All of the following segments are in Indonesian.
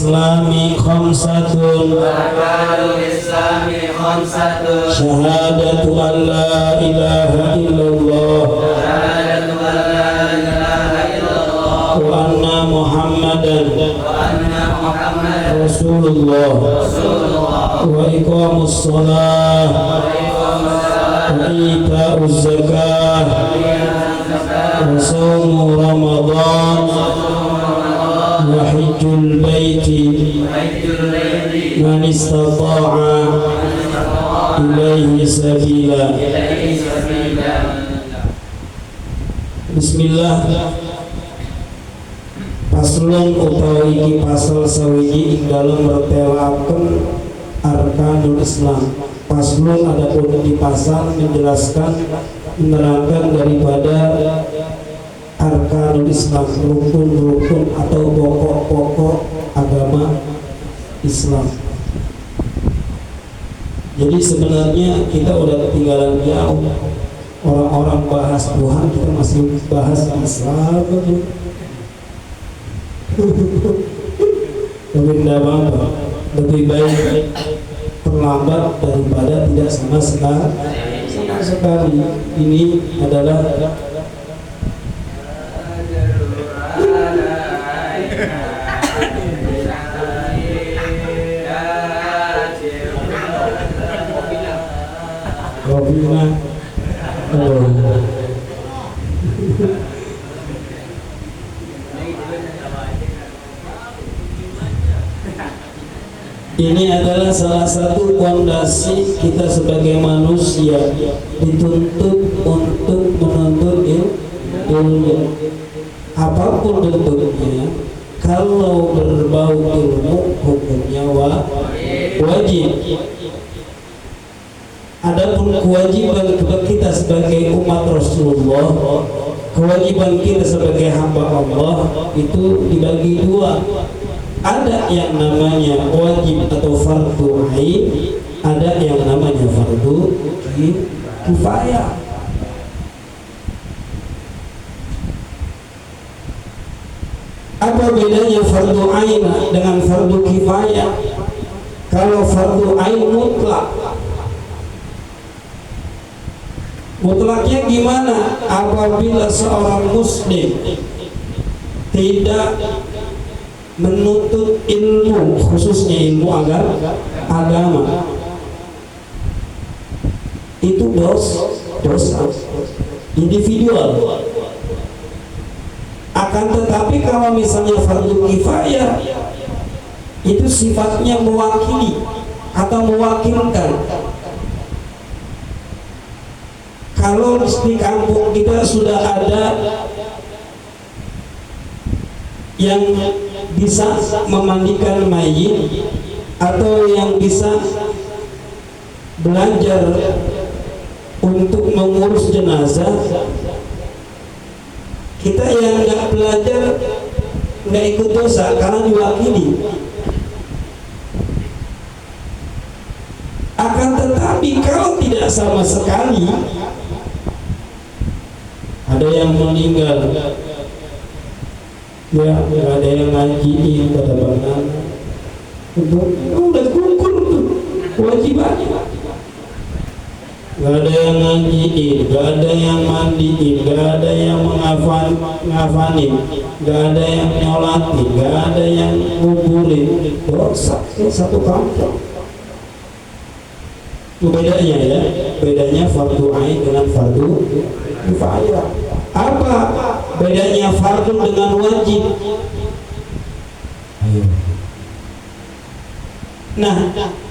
islami khamsatun syahadatu an la ilaha illallah wa anna muhammadan rasulullah wa iqamus shalah wa ita'uz zakah wa shaumu ramadan wa hajjul baiti man istata'a ilaihi sabila. Bismillah. Paslon utawi iki pasal sawiji ing dalem mertelaken arkanul Islam. Paslon adapun di pasal menjelaskan menerangkan daripada arkanul Islam, rukun-rukun atau pokok-pokok agama Islam. Jadi sebenarnya kita udah ketinggalan jauh. Orang-orang bahas Tuhan, kita masih bahas Islam. Lebih baik terlambat daripada tidak sama sekali. Ini adalah ini adalah salah satu fondasi kita sebagai manusia, dituntut untuk menuntut ilmu apapun bentuknya. Kalau berbau ilmu, hukumnya wajib. Adapun kewajiban kita sebagai umat Rasulullah, kewajiban kita sebagai hamba Allah itu dibagi dua. Ada yang namanya wajib atau fardu ain, ada yang namanya fardu kifayah. Apa bedanya fardu ain dengan fardu kifayah? Kalau fardu ain mutlaknya gimana? Apabila seorang muslim tidak menuntut ilmu, khususnya ilmu agama, itu dosa individual. Akan tetapi kalau misalnya fardu kifayah, itu sifatnya mewakili atau mewakilkan. Kalau di kampung kita sudah ada yang bisa memandikan mayit atau yang bisa belajar untuk mengurus jenazah, kita yang nggak belajar nggak ikut dosa karena diwakili. Akan tetapi kalau tidak sama sekali, ada yang meninggal, ya ada yang ngajiin kata Bang Nana, udah gugur tuh kewajibannya. Gak ada yang ngajiin, gak ada yang mandiin, gak ada yang ngafanin, gak ada yang nyolatin, gak ada yang nguburin. Dosa satu kampung. Itu bedanya ya, bedanya fardu ain dengan fardu kifayah. Apa bedanya fardu dengan wajib? Nah,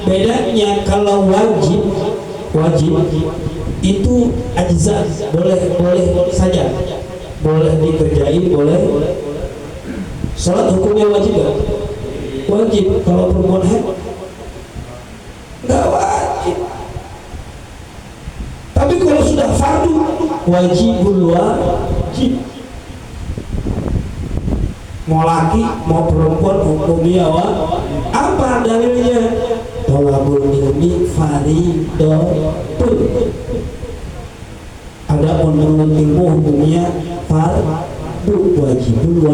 bedanya kalau wajib itu ajza, boleh saja, boleh dikerjain, boleh. Salat hukumnya wajib gak? Wajib. Kalau perempuan haid nggak wajib. Tapi kalau sudah fardu, wajibul wajib. Mau laki mau perempuan hukumnya apa dalilnya? Tolabul ilmi faridatun. Ada menuntut ilmu hukumnya fardu, wajibul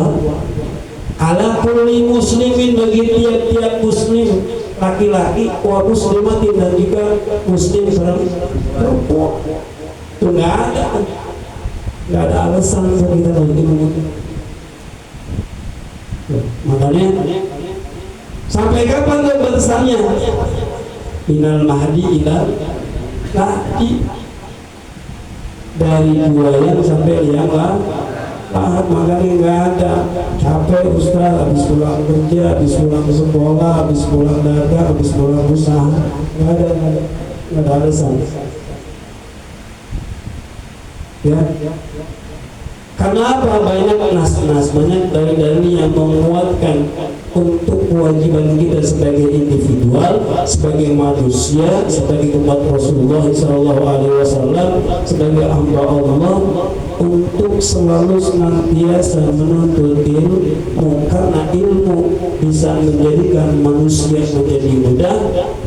Ala kulli muslimin, bagi tiap-tiap muslim laki-laki wa muslimatin, dan juga muslim perempuan. Itu nggak ada alasan kita bagi ilmu. Makanya sampai kapan tuh batasannya? Minal mahdi ila lahdi, dari buayan sampai liang lahat. Makanya nggak ada capek Ustaz, habis pulang kerja, habis pulang ke sekolah, habis pulang dagang, habis pulang usaha, nggak ada alasan ya. Karena apa? Banyak nas-nas, banyak dalil-dalil yang menguatkan untuk kewajiban kita sebagai individual, sebagai manusia, sebagai umat Rasulullah SAW, sebagai hamba Allah, untuk selalu senantiasa menuntut ilmu, karena ilmu bisa menjadikan manusia menjadi mudah,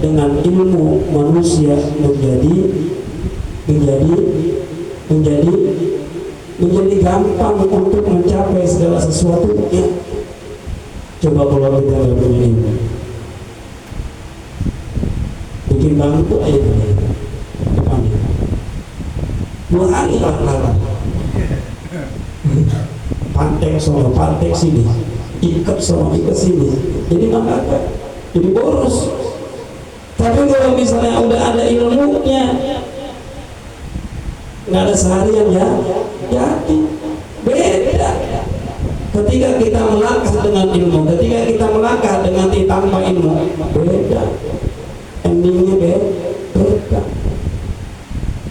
dengan ilmu manusia menjadi gampang untuk mencapai segala sesuatunya. Coba kalau kita nggak punya ilmu, bikin bangku aja depannya 2 hari lah, pantek sono pantek sini, ikat sono ikat sini, jadi maka jadi boros. Tapi kalau misalnya udah ada ilmunya, nggak ada seharian ya, jadi beda. Ketika kita melangkah dengan ilmu, ketika kita melangkah dengan tanpa ilmu, beda. Endingnya beda.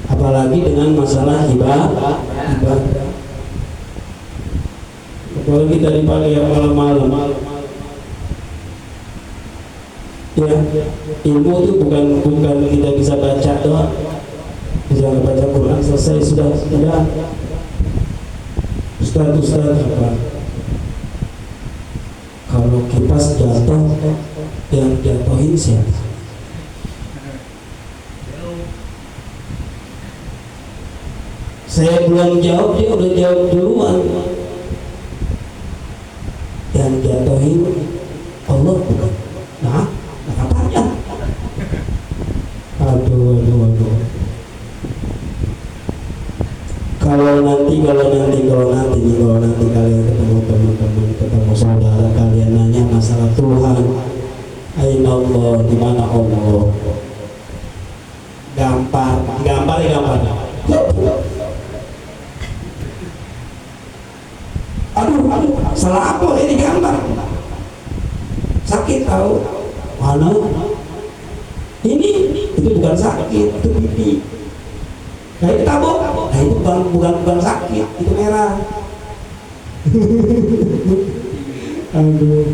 Apalagi dengan masalah ibadah. Apalagi dari pagi yang malam-malam. Ya, ilmu itu bukan kita bisa baca doang. Bisa baca Quran selesai sudah. Ustaz apa? Kalau kipas jatuh, yang jatuhin siapa? Saya belum jawab, dia udah jawab duluan. Yang jatuhin Allah bukan? Nah katanya. Aduh. Kalau nanti kalian ketemu teman-teman, ketemu saudara kalian nanya masalah Tuhan, aina Allah, di mana Allah? Gampar. Aduh, salah apa ini gambar? Sakit tahu? Mana? Ini itu bukan sakit, itu pipi. Nah itu tabok, nah itu bukan sakit, itu merah. Aduh,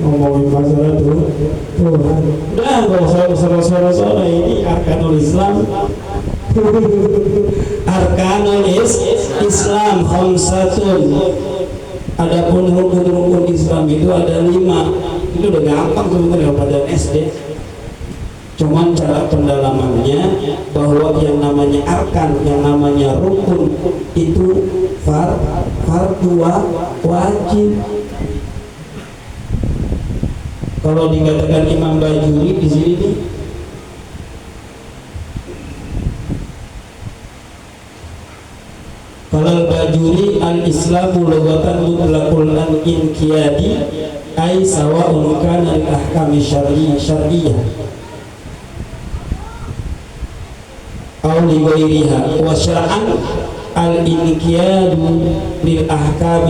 ngomongin masalah tuh, udah kalau saudara ini arkanul Islam, arkanul Islam khamsatun. Adapun rukun Islam itu ada 5. Itu udah gampang sebenarnya pada SD. Cuman cara pendalamannya bahwa yang namanya arkan, yang namanya rukun itu fardu wajib. Kalau dikatakan Imam Bajuri di sini nih, kalau Bajuri al-Islamu lughatan mutlaqul inqiyadi ay sawa'un kana al-ahkam syar'iyyah aw li ghairiha wa syar'an al-inqiyadu lil ahkam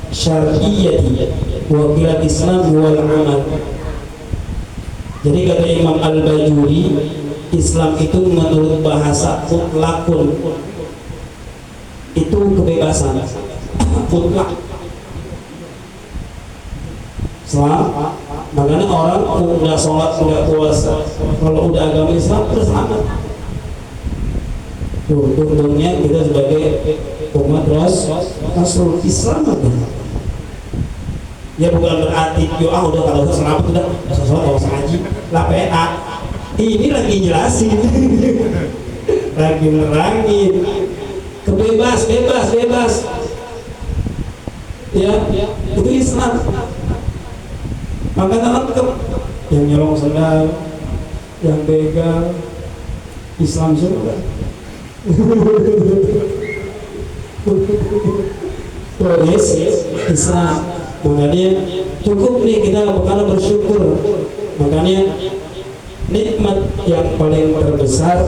syar'iyyati wa qila Islam wal amal. Jadi kata Imam Al-Bajuri, Islam itu menurut bahasa mutlakun, itu kebebasan mutlak. Makanya orang udah sholat, udah puasa, kalau udah agama Islam terus selamat. Untungnya kita sebagai umat Rasul Islam apa? Ya bukan berarti udah kalau selamat udah sholat nggak usah ngaji lah PA. Ini lagi jelasin, lagi nerangin. Bebas ya, itu itu Islam. Maka lengkap, yang nyolong sendal, yang begal, Islam surga. Tulis Islam. Makanya cukup nih kita bakal bersyukur. Makanya nikmat yang paling terbesar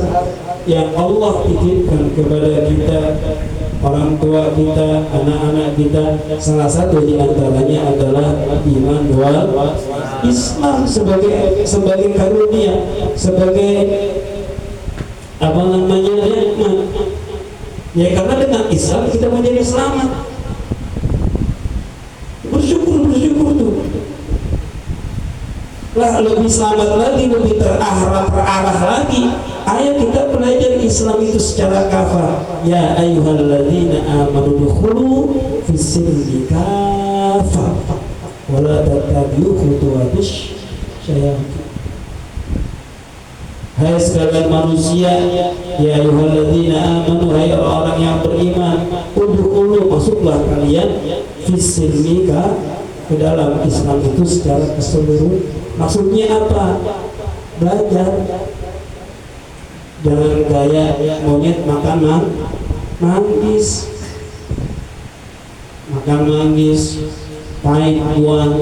yang Allah titipkan kepada kita, orang tua kita, anak-anak kita, salah satu di antaranya adalah iman wal Islam sebagai karunia, sebagai apa namanya nikmat. Ya karena dengan Islam kita menjadi selamat. Bersyukur tuh. Lah lebih selamat lagi, lebih terarah lagi. Ayo kita belajar Islam itu secara kafah. Ya ayyuhalladzina amanu dukhulu fis-silmi kafah wa la tattabi'u khutuwatis syayatin. Hai sekalian manusia, ya ayyuhalladzina amanu, hai orang yang beriman, udkhulu, masuklah kalian fis-silmi ke dalam Islam itu secara keseluruhan. Maksudnya apa? Belajar. Jangan gaya monyet makan manggis, pahit, buang,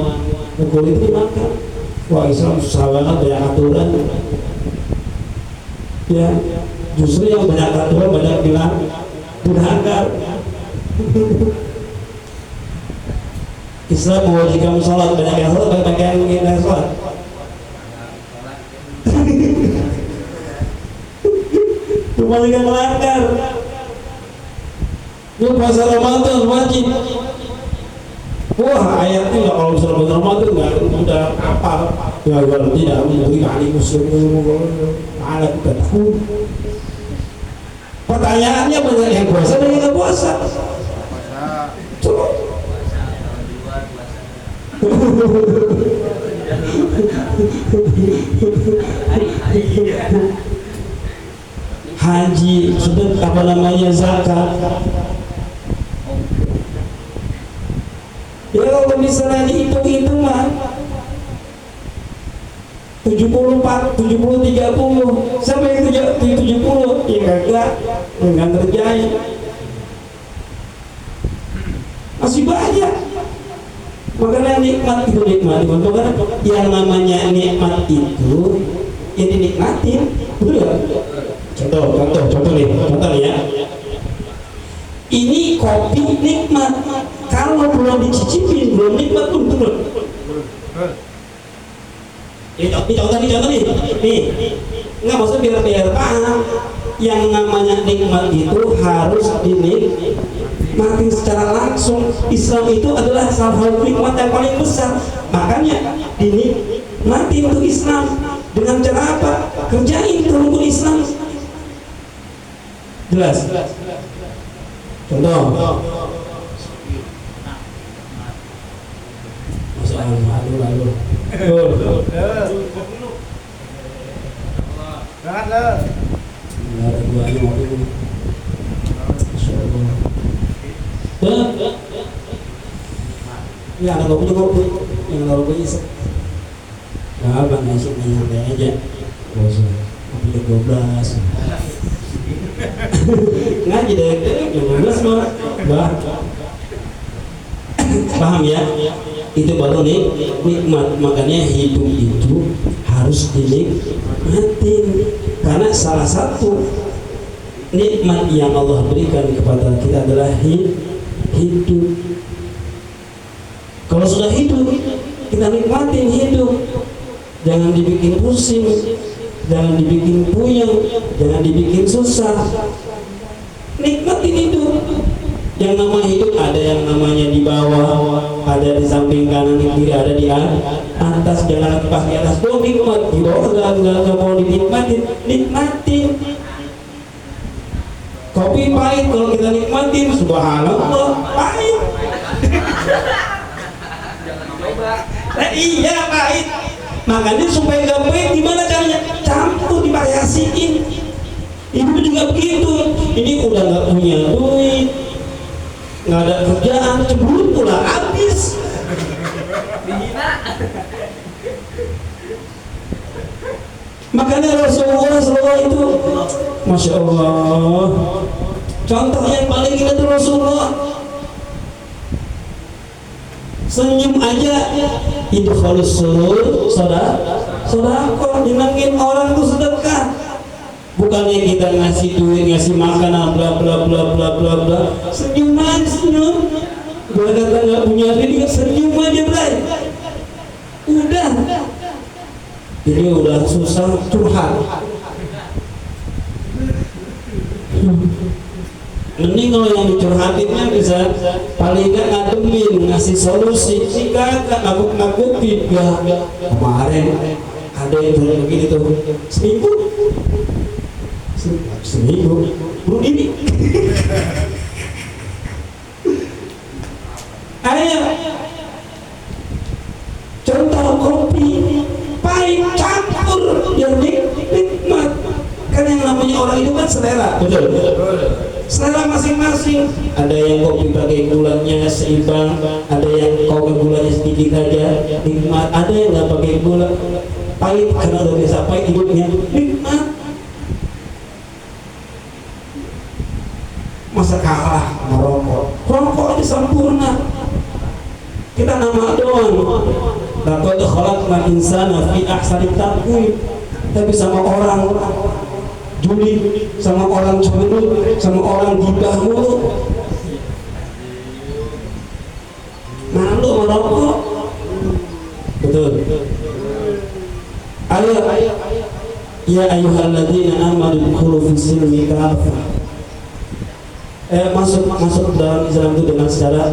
kulit dimakan. Wah, Islam susah banget, banyak aturan. Ya, justru yang banyak aturan banyak bilang durhaka. Islam mewajibkan sholat, banyak yang sholat, banyak yang tidak sholat. Cuma yang melanggar. Itu puasa Ramadan wajib. Wah, ayatnya nggak, kalau misalnya bulan Ramadan nggak udah apa? Ya kalau tidak memberi kali muslim, ada kita takut. Pertanyaannya banyak yang puasa dan yang nggak puasa. Haji, sudah apa namanya, zakat. Ya kalau misalnya dihitung-hitung mah 74, 70, 30 sampai 70, ya enggak terjadi. Masih banyak. Makanya nikmat itu nikmat. Karena yang namanya nikmat itu ya dinikmatin, betul ya? Contoh nih ya. Ini kopi nikmat. Kalau belum dicicipin, belum nikmat, betul. Ini contoh nih. Nggak, maksudnya biar paham. Yang namanya nikmat itu harus dinikmati secara langsung. Islam itu adalah salah satu nikmat yang paling besar. Makanya dinikmati untuk Islam. Dengan cara apa? Kerjain rukun Islam. Jelas? Contoh. Lalu. Jangan lah. Nggak ada duanya waktu itu. Insyaallah. Ya, ada kopi. Yang lalu bisa. Nah, bang ngasih nyantai aja. Kopi 12. Ngaji deh, 12 mah. Paham ya? Itu baru nikmat. Makanya hidup itu harus dinikmatin, karena salah satu nikmat yang Allah berikan kepada kita adalah hidup. Kalau sudah hidup, kita nikmatin hidup. Jangan dibikin pusing, jangan dibikin puyeng, jangan dibikin susah. Nikmatin hidup. Yang namanya hidup ada yang namanya di bawah, ada di samping kanan, di kiri, ada di atas. Jangan pas di atas doang nikmat, di bawah nggak mau dinikmatin. Nikmatin. Kopi pahit, kalau kita nikmatin, subhanallah, pahit. Iya pahit. Makanya supaya nggak pahit, gimana caranya? Campur, divariasiin. Ibu juga begitu. Ini udah nggak punya duit, nggak ada kerjaan, cemburu pula habis. Allah itu. Masya Allah. Contoh yang paling ingat Rasulullah. Senyum aja itu halus surur, sodako, nyenengin orang tuh sedekah. Bukannya kita ngasih duit, ngasih makanan, bla bla bla bla bla bla. Senyum aja, senyum. Gua kata nggak punya duit, senyum aja, bray. Udah. Ini udah susah curhat. Mending kalau yang dicurhatinnya bisa paling nggak ngademin, ngasih solusi. Jika ngakut-ngakutin, ya kemarin ada yang begini tuh seminggu belum ini. Ayo contoh kopi pahit campur yang nikmat. Kan yang namanya orang itu kan selera, betul. Selera masing-masing. Ada yang kopi pakai gulanya seimbang, ada yang kopi gulanya sedikit aja nikmat, ada yang nggak pakai gula pahit karena udah biasa pahit hidupnya nikmat. Masa kalah merokok? Rokok aja sempurna. Kita nama doang. Laqad khalaqnal insana fi ahsani taqwim. Tapi sama orang juli, sama orang cemburu, sama orang gibah mulu. Malu merokok. Betul. Ayo, ya ayyuhalladzina amanu dkhulu fis silmi kafah. Masuk dalam Islam itu dengan secara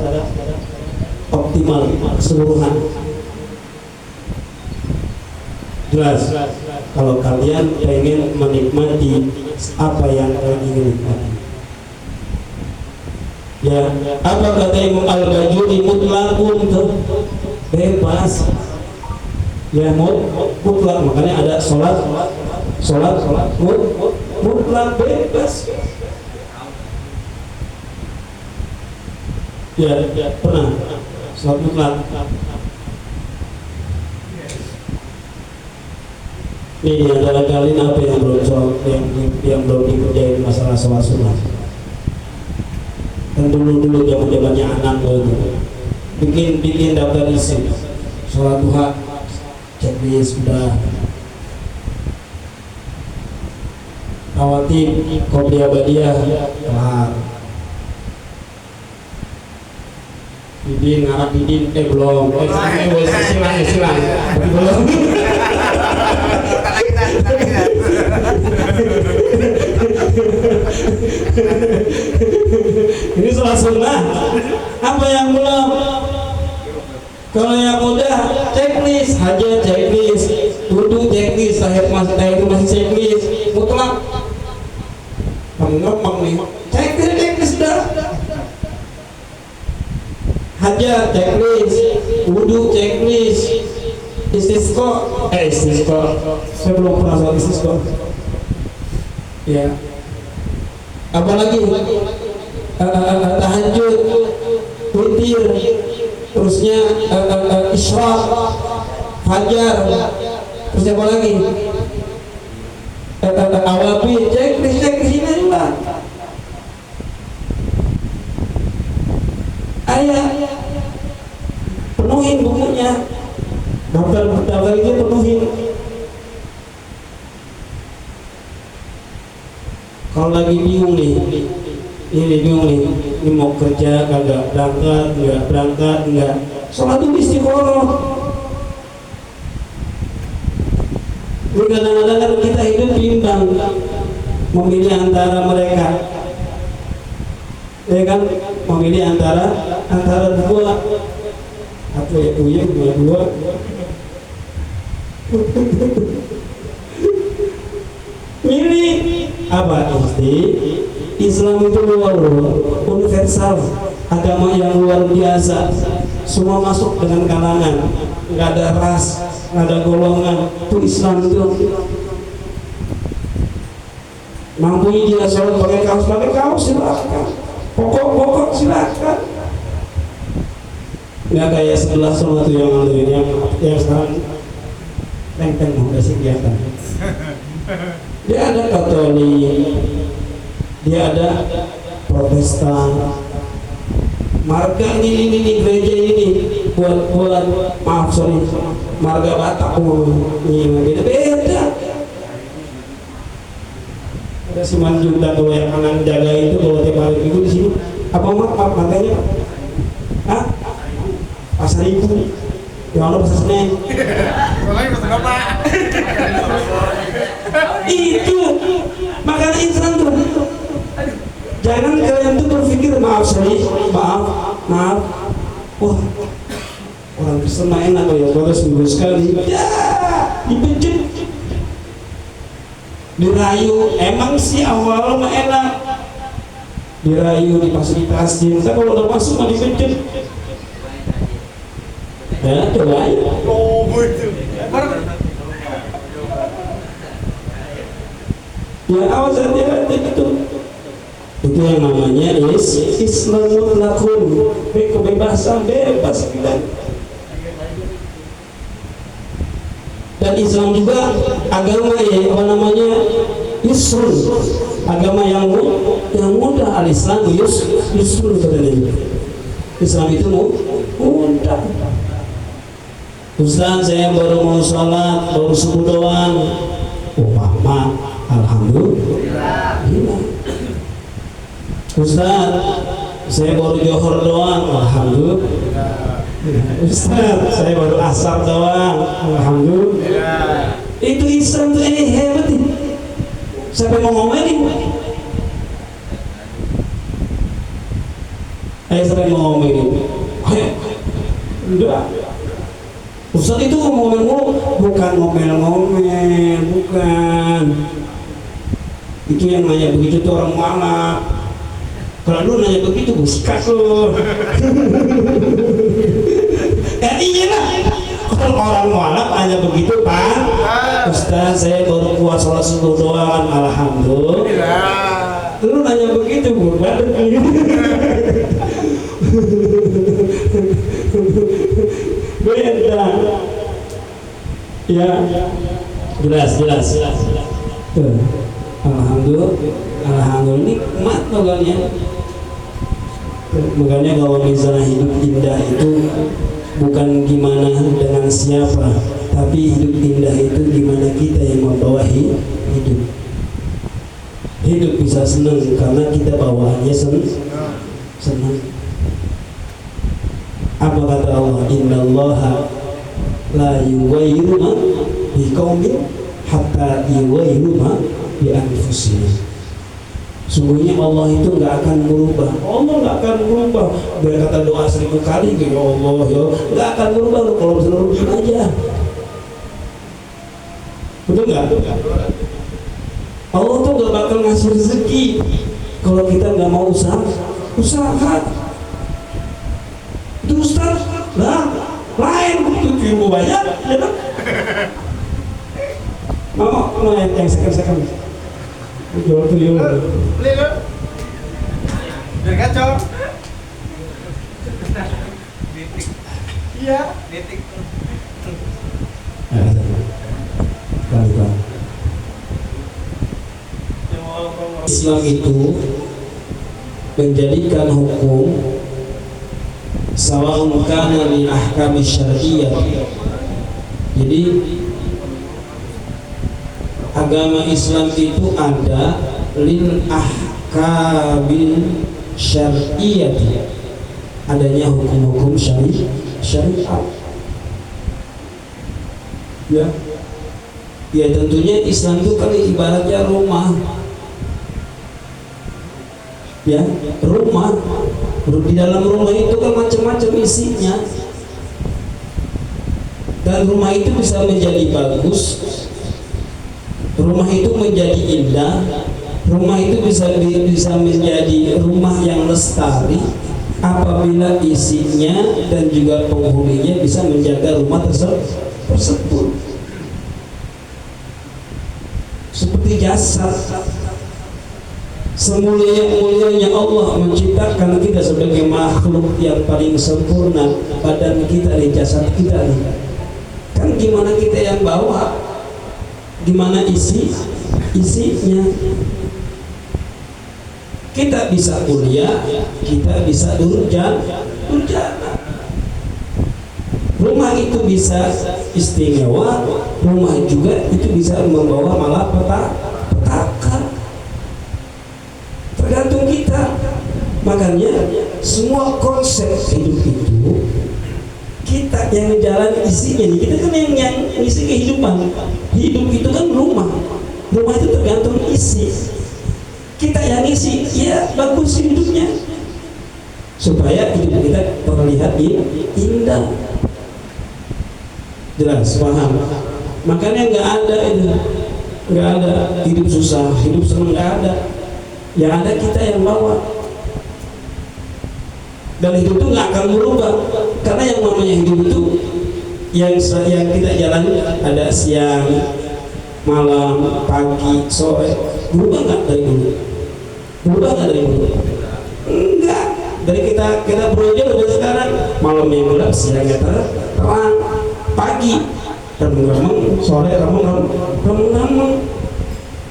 optimal, keseluruhan. Jelas. Kalau kalian pengen menikmati apa yang kalian ingin nikmati. Ya, apa kata Imam Al-Bajuri, mutlakun tuh bebas. Ya, mutlak, makanya ada sholat mutlak bebas. Ya, pernah sholat mutlak. Ini di antara kalian apa yang belum yang belum dikerjain masalah sholat sunnah? Kan dulu zamannya anak gitu. Bikin daftar isi sholat duha, checklist sudah. Rawatib, qobliyah badiah kelar. Didin ngarap didin belum. Silang. Belum. Ini sholat sunnah. Apa yang belum? Kalau yang udah checklist, hajat checklist, wudu checklist, tahiyat masih checklist, mutlak. Ngomong nih, checklist dah. Hajat checklist, wudu checklist, istisqa. Saya belum pernah sholat istisqa. Ya. Apalagi tahajud, witir, terusnya isyraq, fajar, terus apa lagi? Awabin, checklist ini juga. Ayah, penuhin bukunya, daftar itu penuhin. Kalau lagi bingung nih, ini mau kerja kagak berangkat enggak, sholat itu istiqoroh. Kadang-kadang kan kita hidup bimbang, memilih antara mereka, ya kan, memilih antara dua, atau ya dua. Milih apa? Islam itu luar universal, agama yang luar biasa, semua masuk dengan kalangan, nggak ada ras, nggak ada golongan. Itu Islam itu. Mampunya dia sholat pakai kaos silakan, pokok silakan. Nggak kayak sebelah sama tuh yang sekarang teng mau kasih kegiatan. Dia ada Katolik, dia ada Protestan. Marga ini gereja ini buat maaf sorry, marga Batak ini beda. Ada si Manjunda kalau yang anak jaga itu kalau tiap hari minggu di sini apa maaf matanya ah pasar ibu yang ada pasar Senen itu makanya Islam tuh jangan kalian tuh berpikir maaf sorry maaf wah orang Kristen mah enak ya baru seminggu sekali ya dipencet dirayu emang sih awal mah enak dirayu difasilitasin saya kalau udah masuk mah dipencet ya coba aja ya awas hati-hati gitu. Itu yang namanya Islamul lakun, kebebasan bebas dan Islam juga agama ya apa namanya yusrun, agama yang mudah. Al-Islam yusrun katanya. Islam itu mudah. Ustaz saya baru mau sholat baru subuh doang umpama alhamdulillah. Ustaz saya baru johor doang alhamdulillah. Ustaz saya baru asar doang alhamdulillah. Itu Islam tuh hebat nih. Siapa mau ngomelin? Siapa mau ngomelin? Enggak. Ustaz itu ngomel mulu, bukan ngomel-ngomel, bukan. Itu yang nanya begitu tuh orang malak. Kalau lu nanya begitu, gue sikat lu. Ya iyalah. Kalau orang malak nanya begitu, Pak. Ustaz, saya baru puas sholat subuh doang, alhamdulillah. Lu nanya begitu, gue badut. Beda. Ya, jelas. Tuh. Alhamdulillah nikmat makanya. Makanya kalau misalnya hidup indah itu bukan gimana dengan siapa, tapi hidup indah itu gimana kita yang membawa hidup. Hidup bisa senang karena kita bawaannya senang. Apa kata Allah? Innallaha la yughayyiru ma biqaumin hatta yughayyiru ma bi anfusihim. Sungguhnya Allah itu nggak akan berubah. Allah nggak akan berubah. Biar kata doa 1000 kali, ya Allah ya, nggak akan berubah kalau seluruhnya aja. Betul nggak? Allah tuh nggak bakal ngasih rezeki kalau kita nggak mau usaha. Itu Ustaz, lah lain begitu ilmu banyak, ya kan? Mau yang second. Jual tuyul. Beli lo. Biar kacau. Iya, detik. Islam itu menjadikan hukum sawa'un kana min ahkami syar'iyyah. Jadi agama Islam itu ada lil ahkabil syar'iyyah, adanya hukum-hukum syariat. Ya tentunya Islam itu kan ibaratnya rumah. Ya, rumah. Di dalam rumah itu kan macam-macam isinya. Dan rumah itu bisa menjadi bagus. Rumah itu menjadi indah. Rumah itu bisa menjadi rumah yang lestari apabila isinya dan juga penghuninya bisa menjaga rumah tersebut. Seperti jasad, semulia-mulianya Allah menciptakan kita sebagai makhluk yang paling sempurna. Badan kita nih, jasad kita nih, kan gimana kita yang bawa, gimana isi isinya. Kita bisa kuliah, kita bisa durjana. Rumah itu bisa istimewa, rumah juga itu bisa membawa malapetaka. Tergantung kita. Makanya semua konsep hidup itu kita yang menjalani isinya. Kita kan yang isi kehidupan. Hidup itu kan rumah itu tergantung isi. Kita yang isi, ya bagus hidupnya, supaya hidup kita terlihat indah. Jelas, paham? Makanya nggak ada hidup susah, hidup senang, nggak ada. Yang ada kita yang bawa. Dan hidup itu nggak akan berubah, karena yang namanya hidup itu yang kita jalani ada siang, malam, pagi, sore. Berubah nggak dari dulu? Enggak. Dari kita berujar dari sekarang, malam yang gelap, siangnya terang, pagi remeng-remeng, sore remeng-remeng.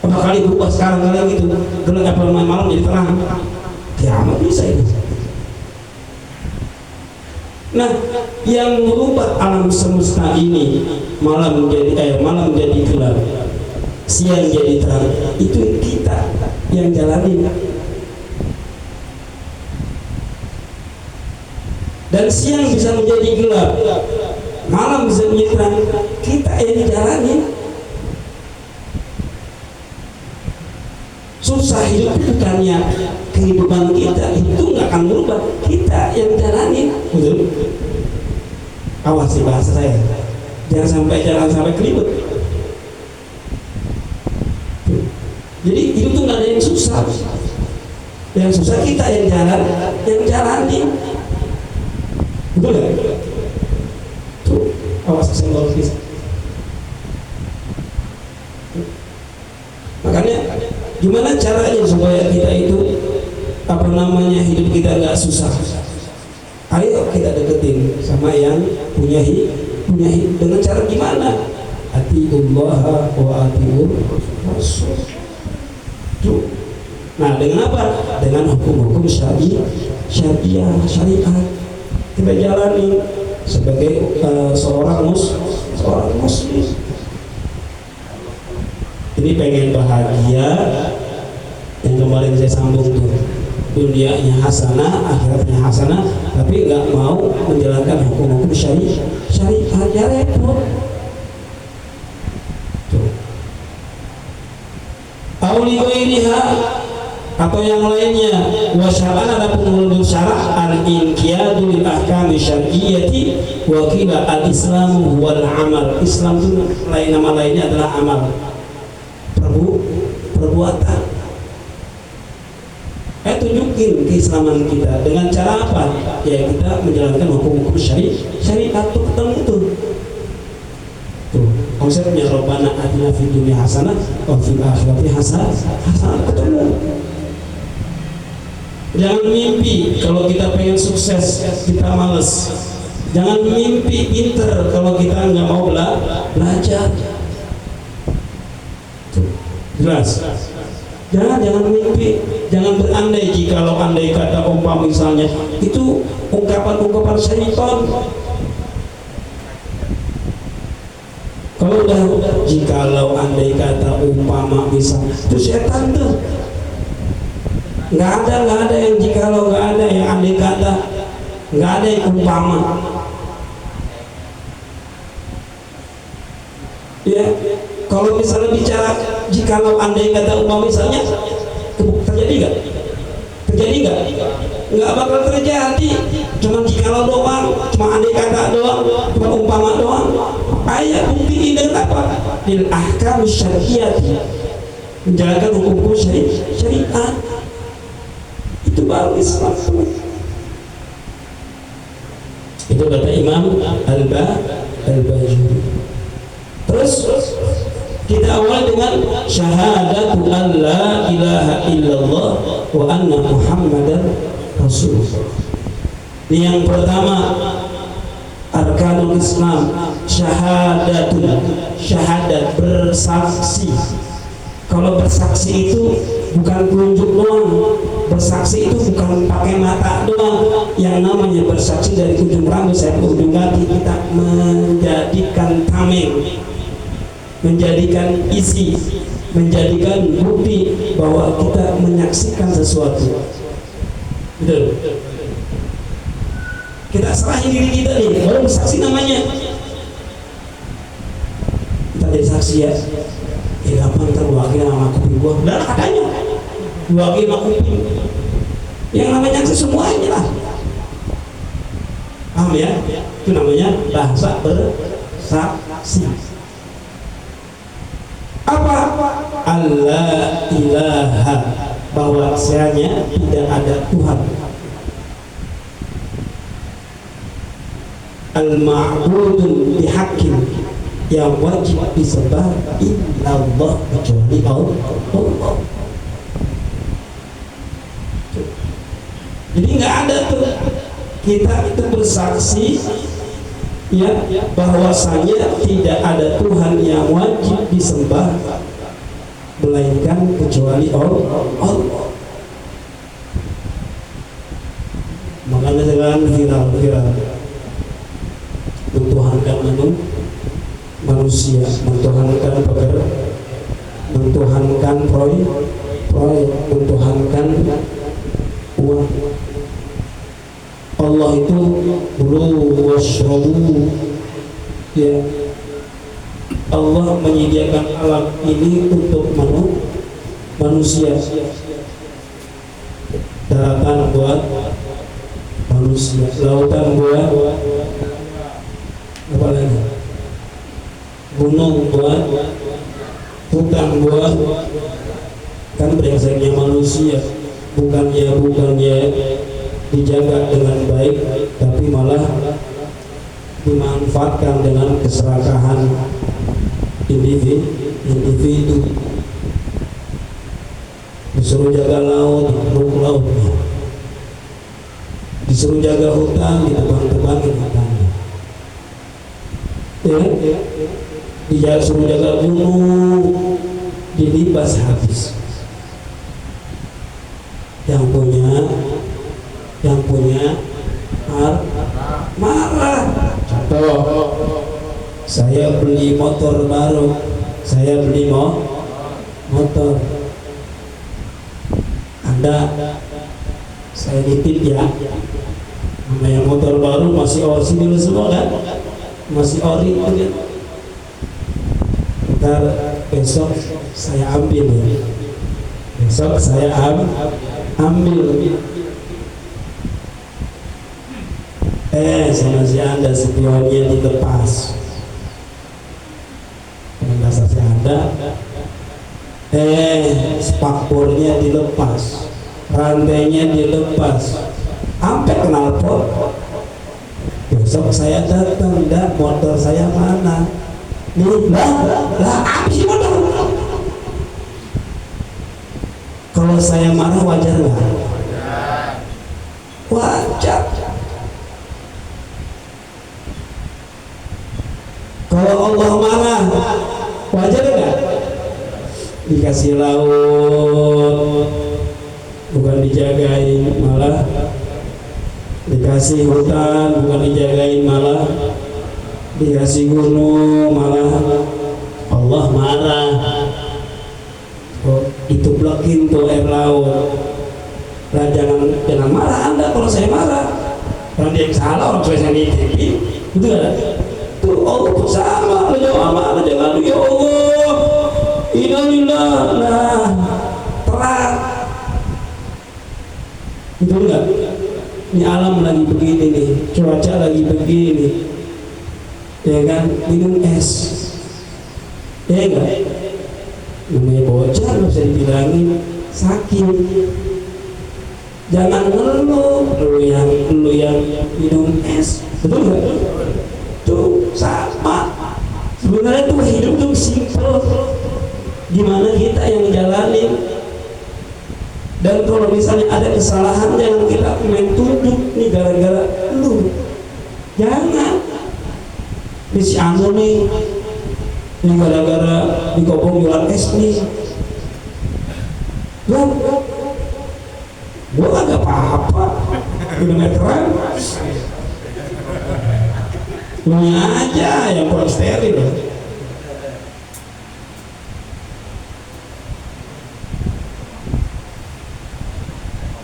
Berapa kali berubah sekarang kalian gitu, gelap malam jadi terang. Kiamat bisa ini. Nah, yang merubah alam semesta ini, malam jadi gelap, siang jadi terang, itu kita yang jalani. Dan siang bisa menjadi gelap, malam bisa menjadi terang, kita yang jalani. Susah hidup bukannya kehidupan kita, itu nggak akan berubah, kita yang jalani. Betul? Awas sih bahasa saya, jangan sampai kelibet. Jadi hidup itu nggak ada yang susah. Yang susah kita yang jalani. Betul nggak? Tuh, awas kesenggol bisa. Makanya gimana caranya supaya kita itu hidup kita nggak susah? Ayo kita deketin sama yang punya hidup dengan cara gimana? Atiullah wa atiur rasul. Tuh. Nah, dengan apa? Dengan hukum-hukum syariat kita jalani sebagai seorang muslim. Ini pengen bahagia, yang kemarin saya sambung tuh, dunianya hasanah, akhiratnya hasanah, tapi nggak mau menjalankan hukum-hukum syariat, ya repot. Auli ghairiha, atau yang lainnya, wa syar'an, adapun menurut syara' al-inqiyadu lil ahkami syar'iyyati wa qila al-islamu huwal amal. Islam itu nama lainnya adalah amal, perbuatan. Tunjukin keislaman kita dengan cara apa? Ya kita menjalankan hukum-hukum syariat tuh ketemu tuh. Tuh konsepnya Rabbana atina fid dunya hasanah wa fil akhirati hasanah ketemu. Jangan mimpi kalau kita pengen sukses kita males. Jangan mimpi pinter kalau kita nggak mau belajar. Tuh, jelas. Jangan mimpi, jangan berandai jikalau andai kata umpama misalnya itu ungkapan syaitan. Kalau udah jikalau andai kata umpama misalnya itu setan tuh. Nggak ada yang jikalau, nggak ada yang andai kata, nggak ada yang umpama. Ya, kalau misalnya bicara jikalau andai kata umpama misalnya terjadi nggak? Nggak bakal terjadi. Cuma jikalau doang, cuma andai kata doang, cuma umpama doang. Ayat bukti dengan apa? Lil ahkam syariat, menjalankan hukum syariat. Itu baru Islam. Itu kata Imam Al-Bajuri. Terus kita awal dengan syahadatu an la ilaha illallah wa anna muhammadar rasulullah. Ini yang pertama, arkanul Islam, syahadat bersaksi Kalau bersaksi itu bukan tunjuk doang, bersaksi itu bukan pakai mata doang. Yang namanya bersaksi dari ujung rambut sampai ujung kaki, kita menjadikan tameng, menjadikan isi, menjadikan bukti bahwa kita menyaksikan sesuatu. Betul. Kita serahin diri kita nih, baru bersaksi namanya. Kita jadi saksi ya. Gampang terwakil sama kuping gua. Udah katanya wakil sama kuping. Yang namanya semuanya lah. Paham ya? Itu namanya bahasa bersaksi. Apa? Allah ilaha, bahwasanya tidak ada Tuhan. Al-ma'budun bihaqqin, yang wajib disembah illallah, kecuali Allah. Jadi nggak ada tuh, kita itu bersaksi ya bahwasanya tidak ada Tuhan yang wajib disembah melainkan kecuali Allah. Makanya jangan viral mentuhankan manusia, mentuhankan pekerja, mentuhankan proyek, mentuhankan uang. Allah itu kulu washrabu, ya. Allah menyediakan alam ini untuk manusia. Daratan buat manusia, lautan buat apa lagi? Gunung buat, hutan buat, kan brengseknya manusia. Bukannya dijaga dengan baik, tapi malah dimanfaatkan dengan keserakahan individu. Disuruh jaga laut, buruk lautnya. Disuruh jaga hutan, ditebang-tebangin hutannya. Disuruh jaga gunung, dilibas habis. Yang punya marah. Contoh, saya beli motor baru, saya beli motor. Anda, saya titip ya. Namanya motor baru masih orisinil semua kan? Masih ori kan? Ntar besok saya ambil ya. Besok saya ambil. Sama si Anda spionnya dilepas. Dasar si Anda. Spakbornya dilepas, rantainya dilepas, sampai knalpot. Besok saya datang, dan motor saya mana? Nih, habis motor. Kalau saya marah wajar nggak? Wajar. Kalau Allah marah, wajar nggak? Dikasih laut, bukan dijagain, malah dikasih hutan, bukan dijagain, malah dikasih gunung, malah Allah marah. Itu blokin tuh air laut. Nah, jangan marah Anda kalau saya marah. Orang dia yang salah, orang saya nitipin, gitu kan? Tuh Allah bersama, Allah jangan, ya Allah, innalillah, nah terang. Betul nggak? Ini alam lagi begini nih, cuaca lagi begini, ya kan? Minum es, ya enggak? Namanya bocah, nggak bisa dibilangin sakit. Jangan ngeluh, lu yang minum es, betul nggak? Tuh sama. Sebenarnya tuh hidup tuh simple. Gimana kita yang jalanin? Dan kalau misalnya ada kesalahan, jangan kita main tunjuk nih gara-gara lu. Jangan. Ini si Anu nih, ini gara-gara dikobong jualan es nih. Ya, gua agak apa-apa, udah meteran. Punya aja yang kurang steril.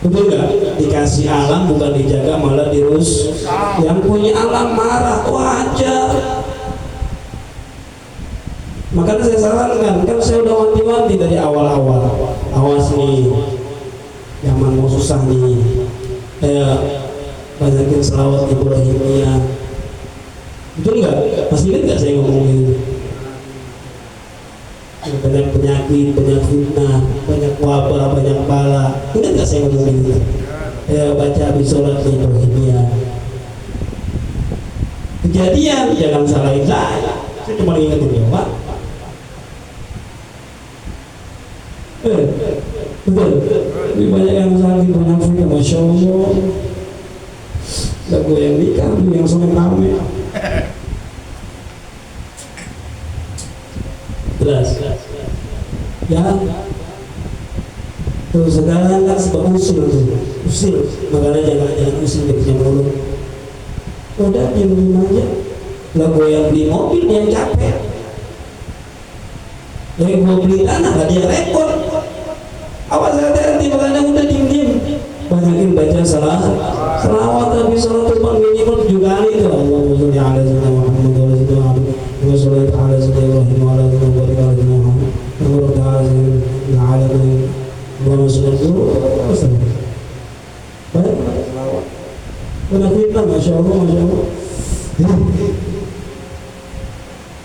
Betul nggak? Dikasih alam bukan dijaga malah dirus. Yang punya alam marah, wajar. Makanya saya sarankan, kan saya udah wanti-wanti dari awal-awal. Awas nih, zaman mau susah nih. Banyakin selawat Ibrahimiyah. Betul nggak? Pasti ingat nggak saya ngomongin? Banyak penyakit, banyak fitnah, banyak wabah, banyak bala. Ingat nggak saya ngomongin itu? Baca habis sholat Ibrahimiyah. Kejadian, jangan salahin saya. Saya cuma ingetin ya, Pak. Betul. Lebih banyak yang sakit, banyak fitnah, masya Allah. Gak gue yang nikah, gue yang sama rame. Jelas. Ya. Tuh sekarang kan sebab usil tuh, usil. Makanya jangan usil dia punya mulut. Udah diam aja. Lah gue yang beli mobil dia yang capek. Yang gue beli tanah lah dia repot. Awas hati-hati, makanya udah diem. Banyakin baca selawat Nabi sallallahu minimal 7 kali itu. Allahumma sholli ala sayyidina Muhammad wa ala sayyidina Muhammad wa sholli ala sayyidina Ibrahim wa ala sayyidina Muhammad wa ala sayyidina alamin wa sallallahu banyak selawat. Banyak fitnah, masya Allah.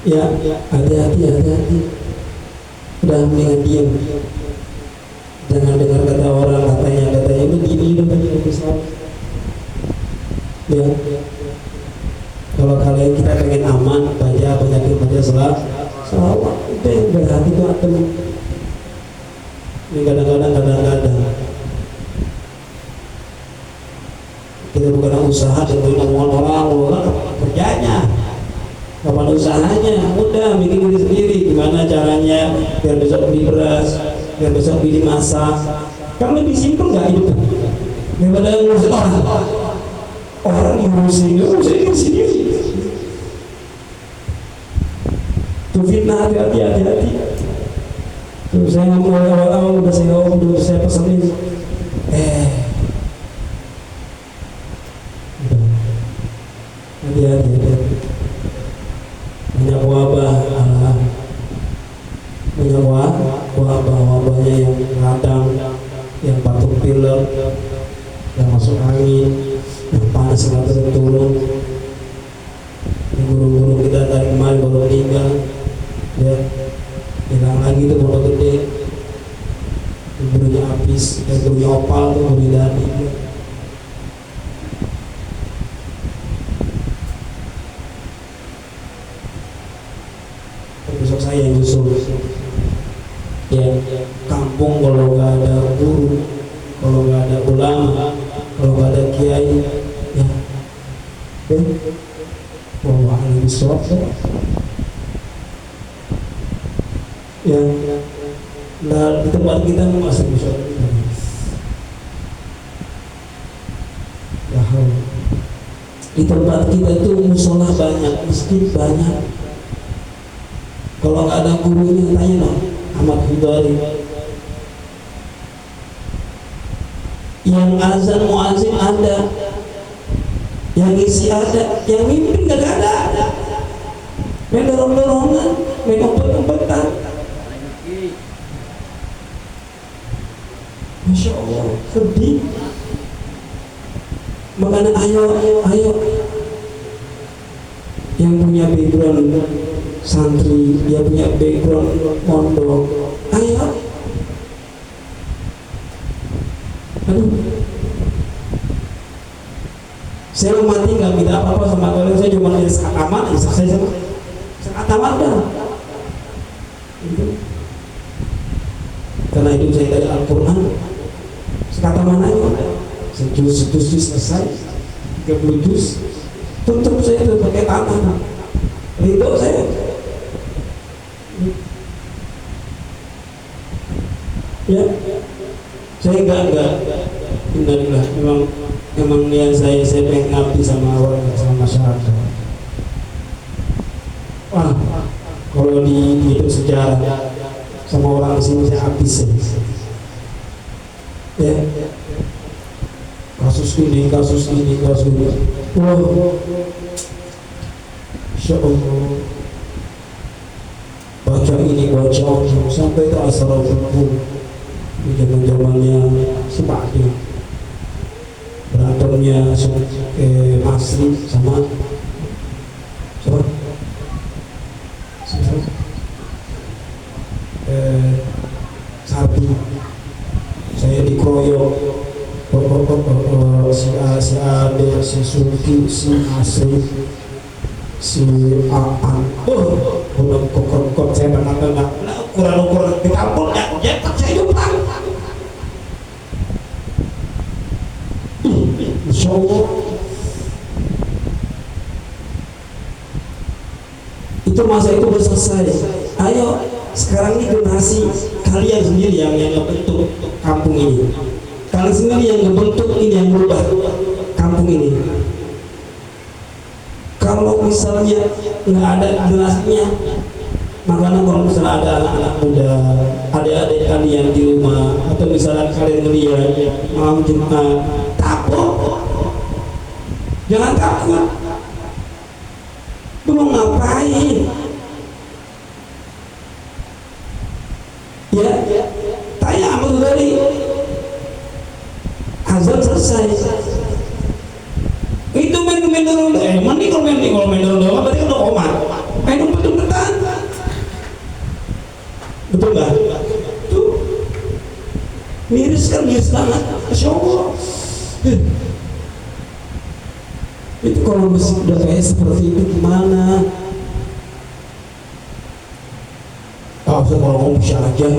Ya, hati-hati. Udah mendingan diam. Jangan dengar kata orang, katanya itu gini udah Islam. Ya. Kalau kalian kita pengen aman, baca selawat. Itu yang berhati itu atem. Ini kadang-kadang kita bukan usaha dan omongan orang kerjanya. Kapan usahanya? Udah bikin diri sendiri. Gimana caranya biar besok beli beras, biar besok beli masak. Kan lebih simpel nggak hidup daripada ngurusin orang ngurusin sendiri. Tuh fitnah, hati-hati. Tuh saya ngomong awal-awal udah saya pesenin. Hati-hati. Banyak wabahnya yang radang, yang batuk pilek, yang masuk angin, yang panas nggak turun. Guru-guru kita dari kemarin baru meninggal, ya, hilang lagi tuh baru gede. Gurunya habis, gurunya opal tuh guru dari. Besok saya yang nyusul. Ya, kampung kalau nggak ada guru, kalau nggak ada ulama, kalau nggak ada kiai, ya, bahwa lebih sholat, ya, nah di tempat kita masih bisa, di tempat kita tuh musola banyak, masjid banyak. Kalau nggak ada gurunya, tanya dong Ahmad Hidari. Yang azan muazin ada, yang isi ada, yang mimpin nggak ada. Main dorong-dorongan, main umpet-umpetan. Masya Allah, sedih. Makanya ayo, yang punya background santri, dia punya background pondok, ayo. Saya mati nggak minta apa-apa sama kalian, saya cuma sangat aman, saya sangat aman dah. Karena hidup saya dari Al-Quran, sekata mananya, sejus selesai, 30 juz, tutup saya itu pakai tanah, ridho saya. Ya, Saya enggak Innalillah, memang yang saya pengen ngabdi sama warga, sama masyarakat. Wah, kalau di sejarah sama orang sini saya habis ya. Kasus ini. Wah, Insya Allah baca sampai ke asal di zaman-zamannya Semadi, berantemnya Masri sama Sabi. Saya dikeroyok si Ade, si Suki, si Masri, si Aan. Udah kok saya benar-benar ukuran di kampung jepat saya jumpa. Insya Allah itu masa itu udah selesai. Ayo sekarang ini generasi kalian sendiri yang ngebentuk kampung ini. Kalian sendiri yang ngebentuk ini, yang merubah kampung ini. Kalau misalnya nggak ada generasinya, makanya kalau misalnya ada anak-anak muda, adik-adik kalian di rumah, atau misalnya kalian melihat malam Jumat, takut, jangan takut. Belum ngapain? Ya, tanya Ahmad Ghazali. Azan selesai. Itu main dulu. Mending kalau main dulu, berarti udah koma. Main umpet-umpetan. Betul nggak? Tuh, miris banget. Masya Allah. Itu kalau masih udah kayak seperti itu gimana? Kalau ngomong bisa aja.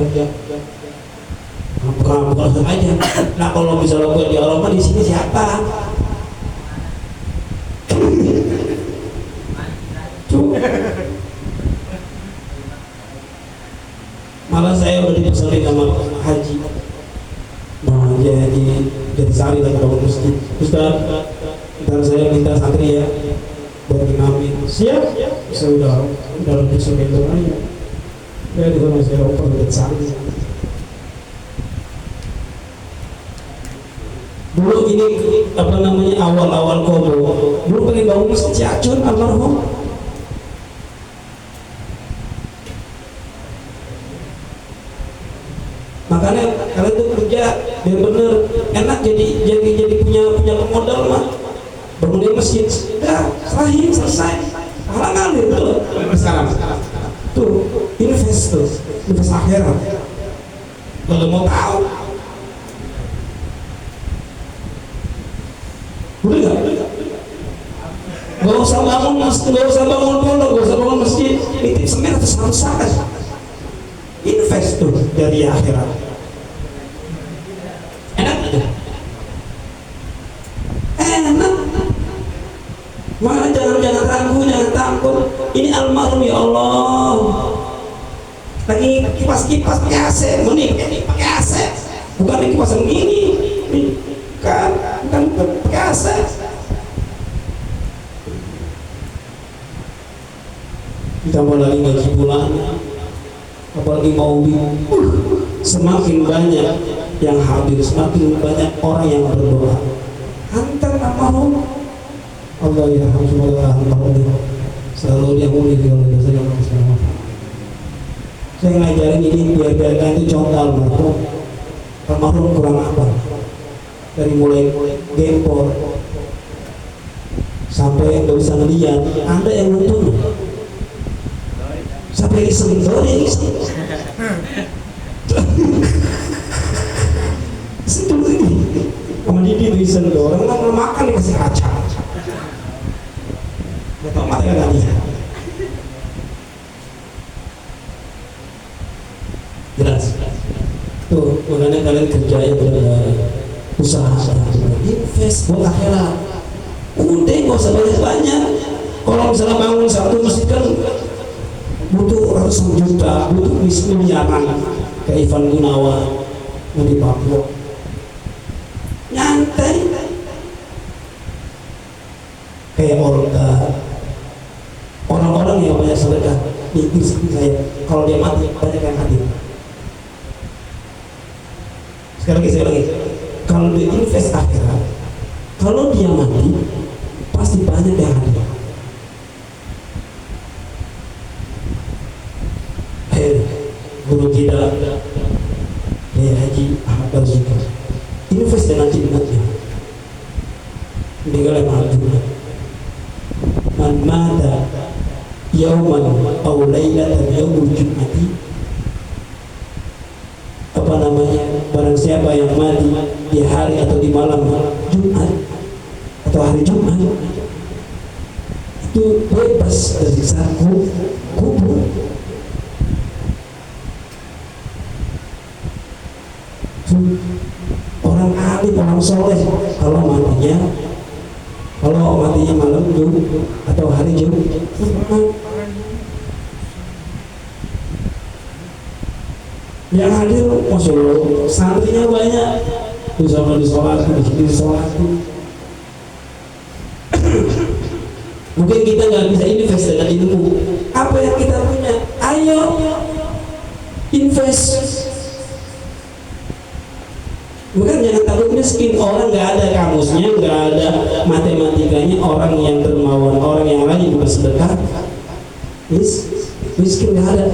Bukan aja. Nah kalau misalnya gue di Eropa, di sini siapa? Malah saya udah dipesanin sama haji. Nah jadi sehari lagi bangun masjid. Ustaz, ntar saya minta santri ya buat imamin. Siap? Saya udah lebih sebentar aja. Ya di sana saya oper udah sehari. Dulu ini apa namanya awal-awal komo, dulu pengen bangun masjid Ciacun almarhum. Makanya kalian tuh kerja biar bener, enak jadi punya modal mah. Bangunin masjid, dah serahin selesai. Halangan itu sekarang. Tuh invest akhirat. Kalau mau tahu, udah nggak? Gak usah bangun pondok, gak usah bangun masjid. Nitip semen atau saran. Invest tuh dari akhirat. Enak aja. Enak. Mana jangan ragu, jangan takut. Ini almarhum ya Allah. Lagi kipas pakai AC, ini pakai AC. Bukan ini kipas yang ini. Bukan pakai AC. Ditambah lagi gaji bulanan. Apalagi maulid, semakin banyak yang hadir, semakin banyak orang yang berdoa. Hantar almarhum, Allah ya Rasulullah almarhum, selalu dia mulia kalau dosa yang bersama. Saya ngajarin ini biar nanti contoh almarhum kurang apa? Dari mulai gempor sampai yang nggak bisa ngeliat, ada yang nonton. Sampai iseng. Situ ini sama Didi iseng orang makan dikasih kacang. Gak tau mati gak lihat. Jelas. Tuh makanya kalian kerja ya usaha invest buat akhirat. Udah gak usah banyak. Kalau misalnya bangun satu masjid kan butuh ratusan juta, butuh miliaran. Kayak Ivan Gunawan di Papua menyitir seperti saya. Kalau dia mati banyak yang hadir. Sekali lagi, kalau dia invest akhirat, kalau dia mati pasti banyak yang hadir. Guru kita Haji Ahmad Bazukar invest dengan jimatnya, meninggal malam Jumat. Man mata yauman aw lailatan yaumul jum'ati, apa namanya, barang siapa yang mati di hari atau di malam Jumat atau hari Jumat itu bebas dari siksa kubur. Orang alim, orang soleh, kalau matinya malam Jumat atau hari Jumat, yang hadir Masya Allah, santrinya banyak, di sana disolat, di sini disolat. Mungkin kita nggak bisa invest dengan ilmu. Apa yang kita punya, ayo invest. Bukan jangan takut miskin. Orang nggak ada kamusnya, nggak ada matematikanya. Orang yang dermawan, orang yang rajin bersedekah, miskin nggak ada.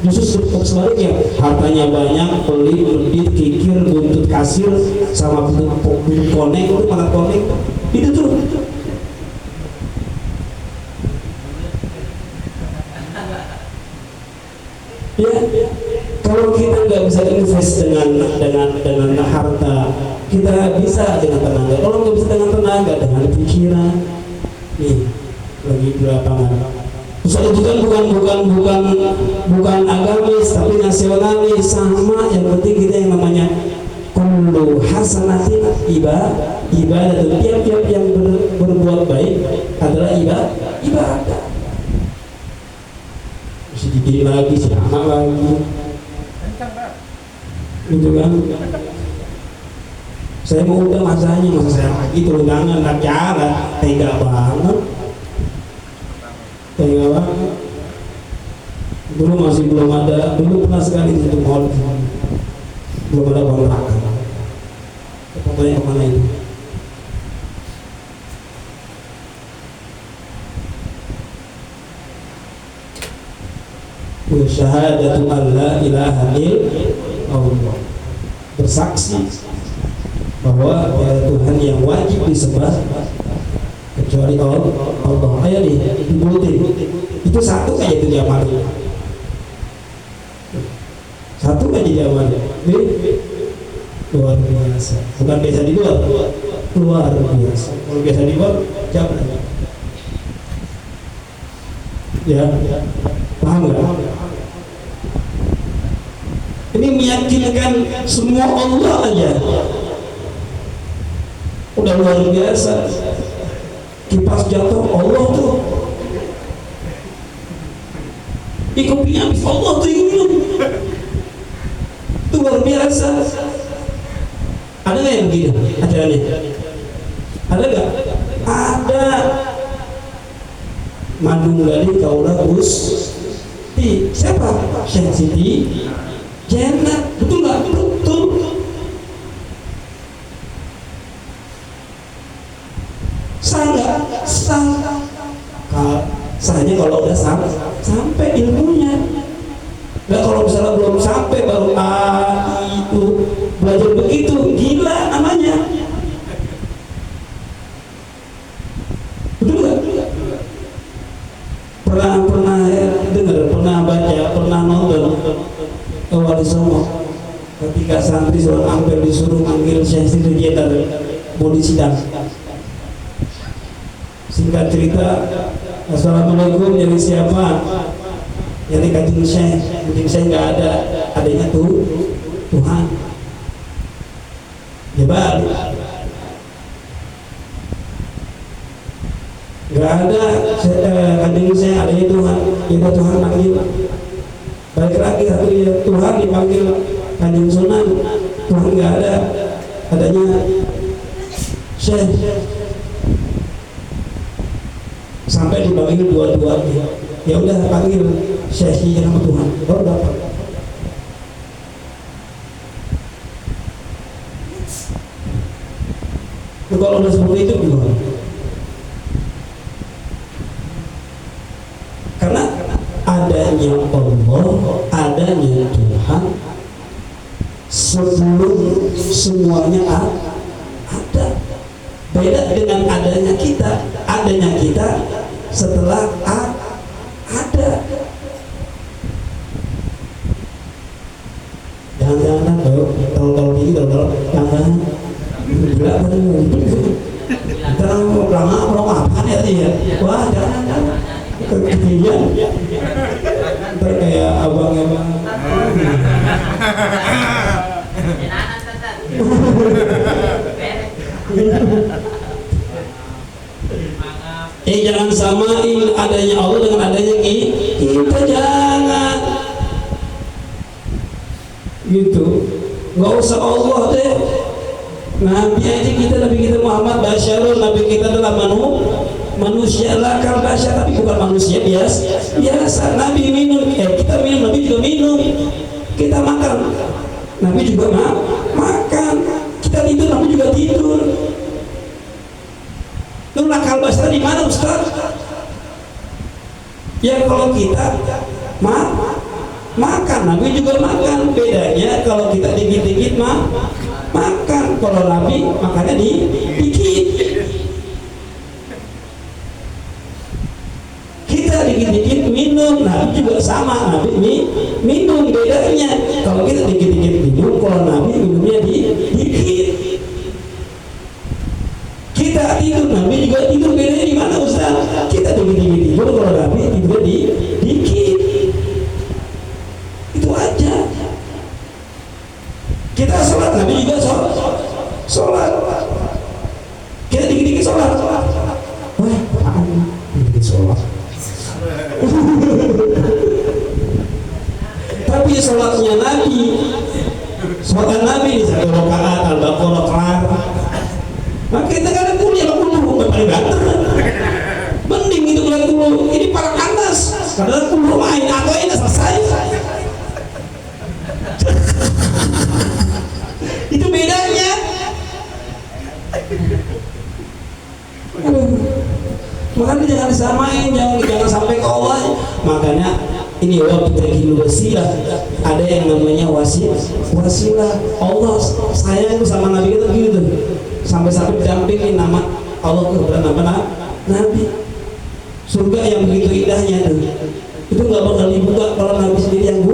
Justru sebaliknya, hartanya banyak, pelit, medit, kikir, buntut kasir, sama buntut koneng, itu malah koneng. Itu tuh. Ya, kalau kita nggak bisa invest dengan harta, kita bisa dengan tenaga. Kalau nggak bisa dengan tenaga, dengan pikiran. Nih, lagi di lapangan. Terus ada juga bukan agamis, tapi nasionalis, sama. Yang penting kita yang namanya kullu hasanatin ibadah. Tiap-tiap yang berbuat baik adalah ibadah. Sedikit lagi, anak lagi, itu kan. Saya mau udah masa saya lagi turun tangan, tak jalan, tega banget. Dulu masih belum ada, dulu pernah sekali di mall, belum ada kontrakan. Fotonya kemana itu? Syahadatu an la ilaha illallah, bersaksi bahwa ada Tuhan yang wajib disembah kecuali Allah. Ayo nih, dibutuhin. Itu satu aja itu diamalin. Satu aja diamalin. Luar biasa. Bukan biasa di luar. Luar biasa. Kalau biasa di luar, jangan. Ya, paham nggak? Ini meyakinkan semua Allah aja. Udah luar biasa. Kipas jatuh Allah tuh. Kopinya habis Allah tuh minum. Itu luar biasa. Ada nggak yang begini acaranya? Ada nggak? Ada. Mandung Gali Kaulah Gusti. Siapa? Syekh Siti Jenar. Betul nggak? Betul. Sahnya kalau udah sampai ilmunya. Nggak kalau misalnya belum sampai baru itu belajar begitu, gila namanya. Betul nggak? Pernah dengar, pernah baca, pernah nonton ke Wali Songo ketika santri seorang hampir disuruh manggil Syekh Siti Jenar mau disidang. Singkat cerita, assalamualaikum, jadi siapa? Jadi kajian saya nggak ada, adanya Tuhan. Ya balik. Nggak ada kajian saya adanya Tuhan. Ya Tuhan panggil. Balik lagi satu ya Tuhan dipanggil kajian Sunan. Tuhan nggak ada, adanya Syekh. Sampai dipanggil dua-duanya. ya udah panggil sesi nama Tuhan, baru dapat. Kalau udah seperti itu gimana? Karena adanya Allah, adanya Tuhan sebelum semuanya ada. Beda dengan adanya kita setelah ada. Jangan-jangan tol ini jangan gila terlalu lama apa ya dia? Wah jangan ketinggian. Ntar kayak abang-abang. Jangan samain adanya Allah dengan adanya kita, jangan gitu. Nggak usah Allah deh. Nabi aja kita, Nabi kita Muhammad basyarul, Nabi kita adalah manusia lakal basyar, tapi bukan manusia biasa. Nabi minum, kita minum, Nabi juga minum. Kita makan, Nabi juga makan. Kita tidur, Nabi juga tidur. Itu lakal basyar di mana Ustaz? Ya kalau kita makan, Nabi juga makan. Bedanya kalau kita dikit-dikit makan, kalau Nabi makannya dikit. Kita dikit-dikit minum, Nabi juga sama, Nabi minum. Bedanya kalau kita dikit-dikit minum, kalau Nabi minumnya dikit. Kita tidur, Nabi juga tidur. Bedanya di mana Ustaz? Kita dikit-dikit tidur, kalau Nabi tidurnya dikit. Itu aja. Kita sholat, Nabi juga sholat. Kita dikit-dikit sholat. Wah, dikit sholat. Tapi sholatnya Nabi, di satu rakaat Al-Baqarah kelar. Nah kita kan ada kuliah 80 paling banter. Mending itu kelar dulu. Ini para kandas. Karena kuliah main atau ini selesai. Itu bedanya. Makanya jangan disamain, jangan sampai ke Allah. Makanya ini wabtagil wasilah, ada yang namanya wasilah. Allah sayang sama Nabi kita gitu, sampai didampingin nama Allah kepada nama Nabi. Surga yang begitu indahnya itu nggak bakal dibuka kalau Nabi sendiri yang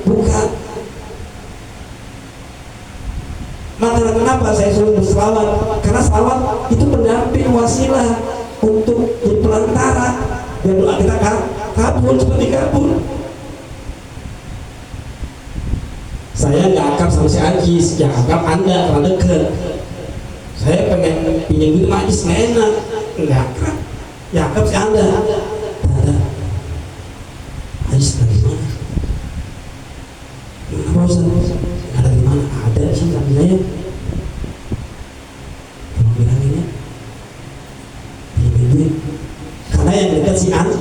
buka. Maka kenapa saya suruh berselawat? Karena selawat itu pendamping, wasilah untuk jadi perantara dan doa kita kabul seperti kabul. Saya nggak akab sama si Ajis, yang akab Anda karena deket. Saya pengen pinjam duit sama Ajis, nggak enak, nggak akab. Ya akab si Anda. Ada Ajis dari mana? Kenapa Ustaz? Ada di mana? Ada sih saya. Kalau bilanginnya duit, karena yang dekat si Anda.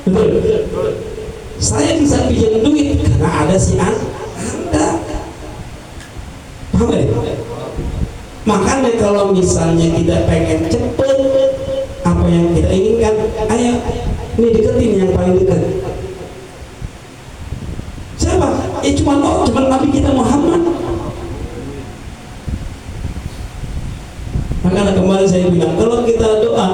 Betul. Saya bisa pinjam duit karena ada si Anda. Paham gak? Makanya kalau misalnya kita pengen cepet apa yang kita inginkan, ayo ini deketin yang paling dekat. Siapa? Cuma Nabi kita Muhammad. Makanya kemarin saya bilang, kalau kita doa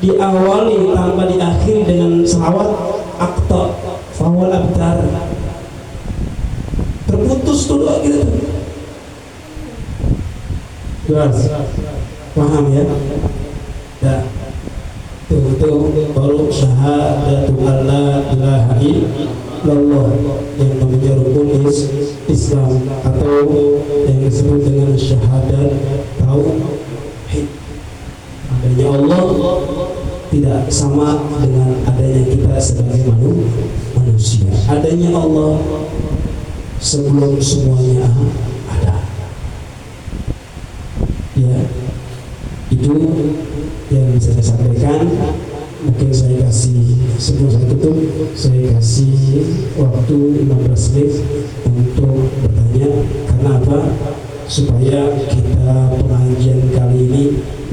diawali tanpa diakhiri dengan selawat, akta fawal abtar, terputus tuh doa kita. Jelas? Paham ya? Ya. Tuh baru syahadatu alla ilaha illallah yang namanya rukun Islam atau yang disebut dengan syahadat tauhid. Adanya Allah tidak sama dengan adanya kita sebagai manusia. Adanya Allah sebelum semuanya ada. Ya, itu yang bisa saya sampaikan. Mungkin saya kasih, sebelum saya tutup, saya kasih waktu 15 menit untuk bertanya. Karena apa? Supaya kita pengajian kali ini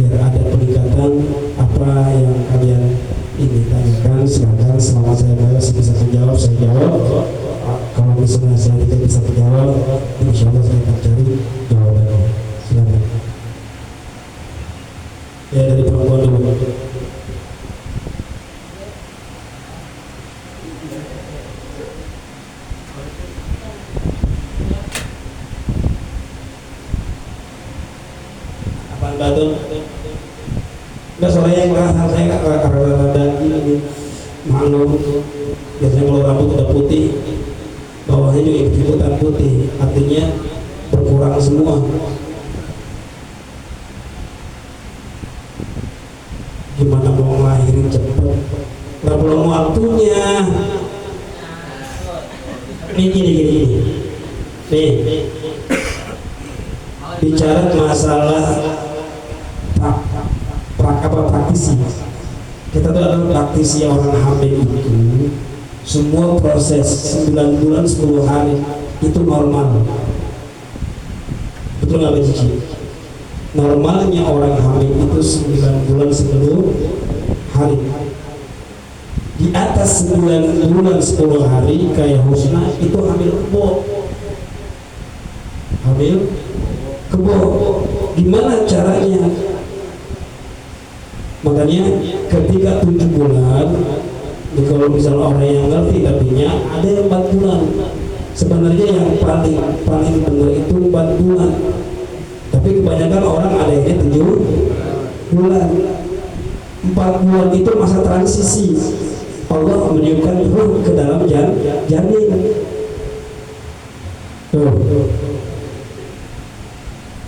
biar ada peningkatan. Apa yang kalian ingin tanyakan, silakan. Selama saya masih bisa menjawab, saya jawab. Kalau misalnya saya tidak bisa menjawab, insya Allah saya akan cari jawabannya. Silakan. Ya, dari perempuan dulu. Apaan batu? Enggak, soalnya yang merasa saya karena ini malu. Biasanya kalau rambut udah putih, bawahnya juga ikut-ikutan putih, artinya berkurang semua. Gimana mau ngelahirin cepet, nggak belum waktunya. Gini. Nih, bicara masalah praktisi. Kita tuh adalah praktisi orang hamil itu. Semua proses 9 bulan 10 hari itu normal. Betul nggak Pak Cici? Normalnya orang hamil itu 9 bulan 10 hari. Di atas 9 bulan 10 hari kayak Husna itu hamil kebo. Gimana caranya? Makanya ketika 7 bulan, kalau misalnya orang yang ngerti artinya ada yang 4 bulan. Sebenarnya yang paling benar itu 4 bulan. Tapi kebanyakan orang ada yang 7 bulan. 4 bulan itu masa transisi. Allah meniupkan ruh ke dalam janin.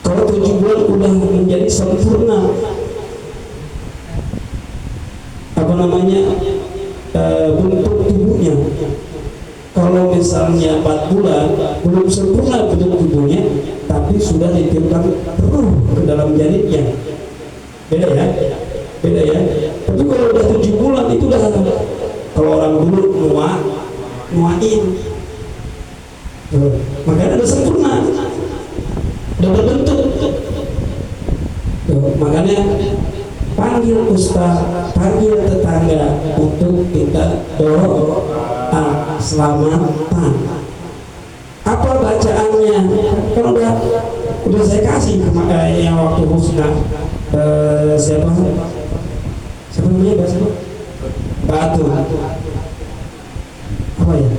Kalau 7 bulan udah menjadi sempurna, bentuk tubuhnya. Kalau misalnya 4 bulan belum sempurna bentuk tubuhnya, tapi sudah ditiupkan ruh ke dalam janinnya. Beda ya. Tapi kalau udah 7 bulan itu udah, kalau orang dulu nuain, makanya udah sempurna, udah berbentuk. Makanya panggil ustaz, panggil tetangga untuk kita doa selamatan. Apa bacaannya? Kan udah saya kasih yang waktu Husna. Siapa namanya bahasa Batu? Apa ya?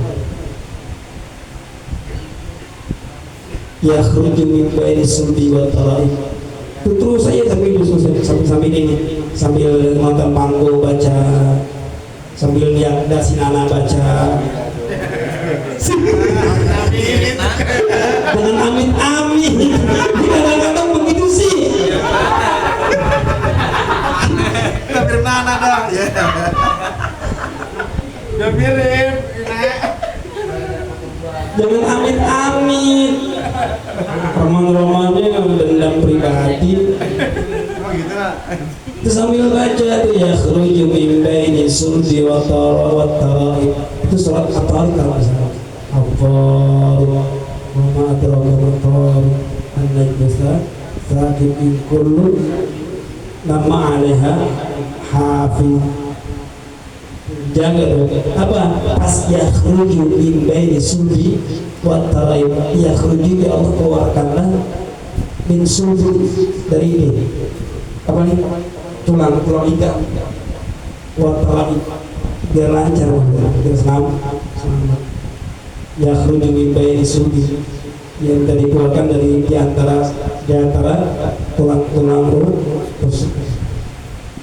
Ya khruju min baini sulbi wa taraib. Terus saya sambil ini, sambil nonton panggung baca, sambil lihat si Nana baca. Dengan amin. Kadang-kadang begitu sih. Hampir Nana dong. Udah mirip, Jangan amin. Roman-romannya dendam pribadi. Emang gitu lah. Itu sambil baca tuh ya khruju min baini sulbi wa taraib. Itu surat At-Tariq kalau nggak salah. Al-Qari'ah wa ma adraka ma-Qari'ah an-najmu tsaqib in kullu lamma 'alaiha hafiz. Jaga dong. Apa? Pas yakhruju min baini sulbi wa taraib. Yakhruju, ya Allah keluarkanlah min sulbi, dari ini. Apa nih? Tulang ikan. Wa taraib, biar lancar, biar selamat. Yakhruju min baini sulbi, yang tadi dikeluarkan dari di antara tulang ruh terus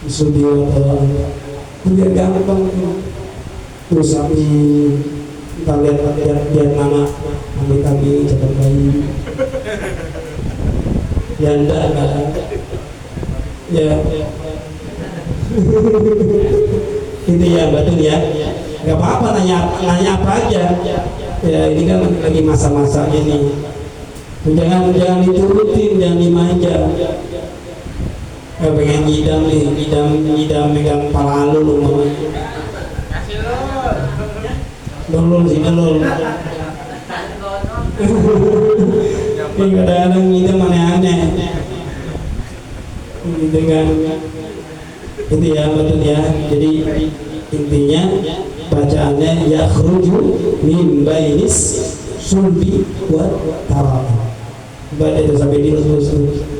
sulbi wa taraib. Biar gampang terus kami kita lihat nama kami cepat bayi ya enggak ya itu ya betul ya, nggak apa-apa nanya apa aja ya, ini kan lagi masa-masanya nih, jangan diturutin, jangan dimanja. Gak pengen ngidam nih, ngidam megang pala lu mama. Dulu sini dulu. Ini kadang-kadang ngidam aneh-aneh. Gitu kan. Itu ya betul ya. Jadi intinya bacaannya yakhruju min bainis sulbi wa tarab. Baca itu sampai di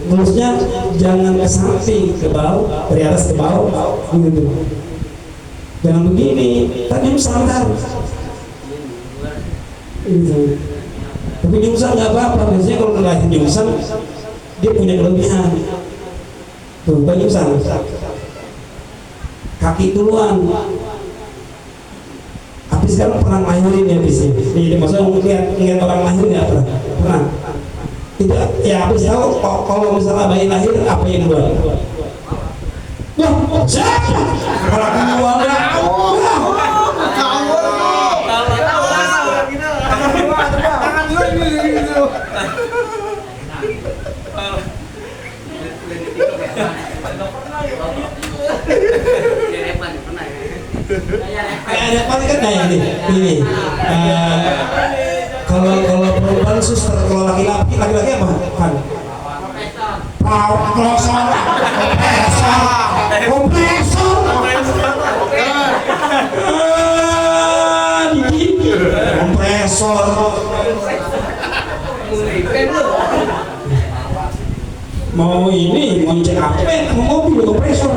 terusnya jangan ke samping ke bawah, dari atas ke bawah gitu. Jangan begini, tadi santar. Gitu. Tapi nyungsang nggak apa-apa, biasanya kalau terlatih nyungsang dia punya kelebihan. Tuh, Pak nyungsang, kaki duluan. Habis sekarang pernah lahirin ya habisnya. Jadi maksudnya ngeliat orang lahir nggak pernah. Tidak, ya habis tahu kalau misalnya bayi lahir apa yang buat? Wah, siapa? Kalau ada apa kan ini kalau perempuan suster, kalau laki-laki apa kan? Kompresor mau ini mau cek apa? Mau mobil kompresor.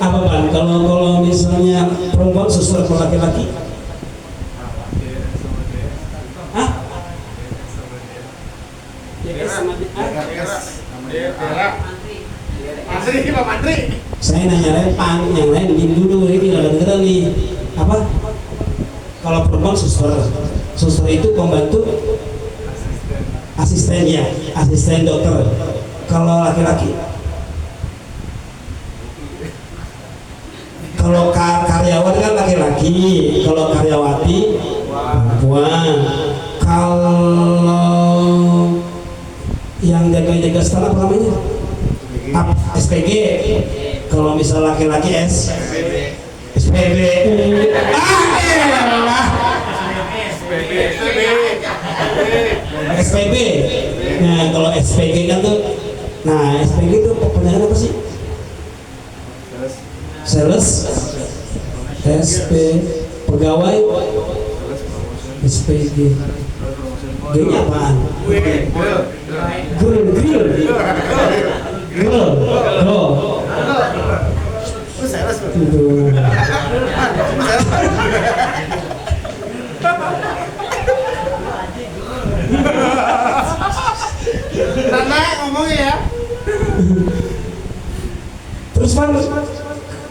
Apa Pan? Kalau misalnya perempuan suster atau laki-laki? Hah? Saya nanya Pan, yang lain dulu ini dengar nih apa? Kalau perempuan suster itu pembantu asisten ya, asisten dokter. Kalau laki-laki, kalau karyawan kan laki-laki, kalau karyawati perempuan. Kalau yang jaga-jaga stand apa namanya? SPG. Kalau misal laki-laki SPB. SPB. Nah, kalau SPG kan tuh, nah SPG itu penyanyi apa sih? Sales, SP, pegawai, SPG. G-nya apaan? Grill. Nana ngomongnya ya. Terus Pan,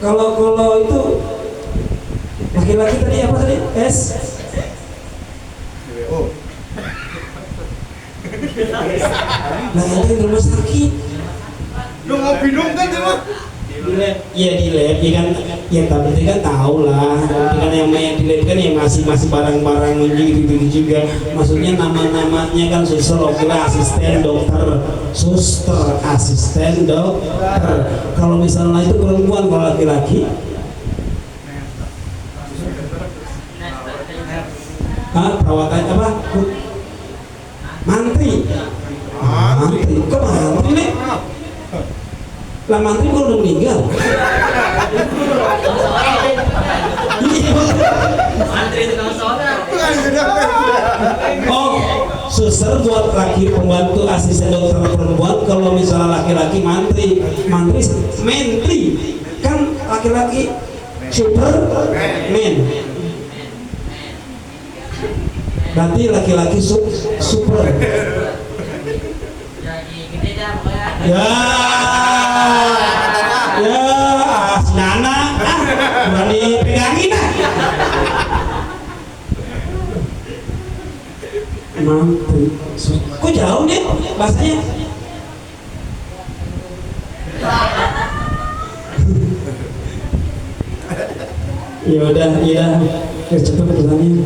kalau itu laki-laki tadi apa tadi? Nah itu rumah sakit. Lu mau bingung kan cuma? Di lab, ya kan, ya tapi kan tahu lah. Tapi kan yang di lab kan yang masih barang-barang gitu juga. Maksudnya nama-namanya kan suster, asisten dokter, suster, asisten dokter. Kalau misalnya itu perempuan, kalau laki-laki, perawatan apa? Mantri. Kok mantri nih? Lah mantri kok udah meninggal? Mantri itu kalau soalnya. Oh, suster buat laki pembantu asisten dokter perempuan. Kalau misalnya laki-laki mentri kan laki-laki superman. Berarti laki-laki super. Ya, Nana, berani pegangin Mantri. Kok jauh nih bahasanya? Ya udah, cepet pesannya.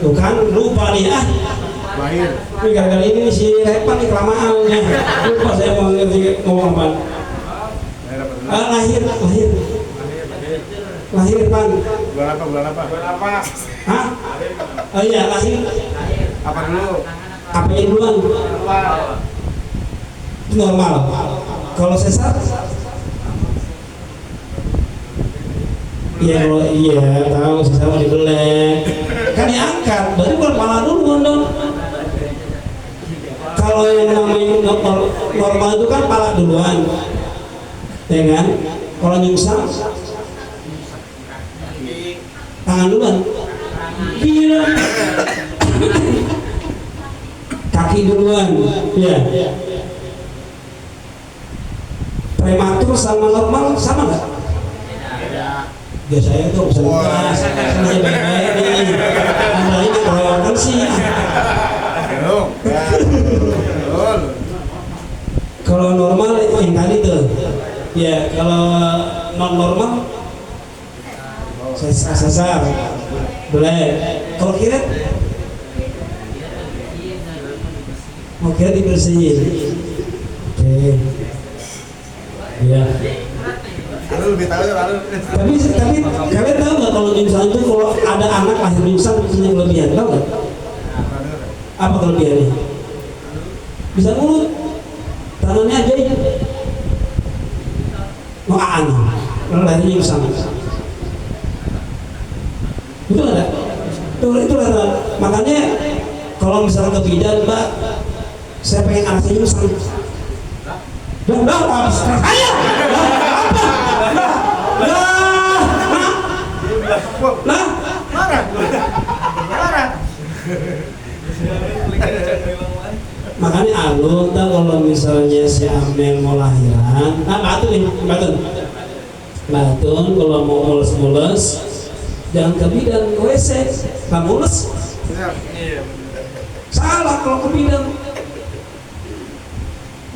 Tuh kan lupa nih Lahir. Ini gara-gara ini si Repan nih kelamaannya. Lupa saya mau ngerti ngomong apa. Lahir Pan. Bulan apa? Hah? Oh iya lahir. Apa dulu? Apa yang duluan? Normal. Kalau sesar? Iya kalau iya tahu sesar mau dibelek. Kan diangkat. Berarti bukan pala dulu dong. Kalau yang namanya normal itu kan pala duluan, ya kan? Kalau nyungsang tangan duluan, iya, kaki duluan, ya. Prematur sama normal sama nggak? Biasanya tuh bisa ngegas, sengaja baik-baik nih. Anda ini kelewatan sih. Kalau normal yang tadi tuh, ya kalau non normal sesar, boleh. Kalau kiret, mau kiret dibersihin, oke, ya. Lebih tahu Tapi kalian tahu nggak kalau nyungsang itu kalau ada anak lahir nyungsang punya kelebihan, tahu nggak? Apa kelebihannya? Bisa mulut, tangannya aja ya. Makan, lahir nyungsang. Itu ada. Itu ada. Makanya kalau misalnya ke bidan, Mbak, saya pengen anaknya nyungsang. Udah habis saya. Nah, marah. makanya alun tak kalau misalnya si Amel mau lahiran, batun kalau mau mules jangan ke bidan, ke WC, nggak mules. Salah kalau ke bidan,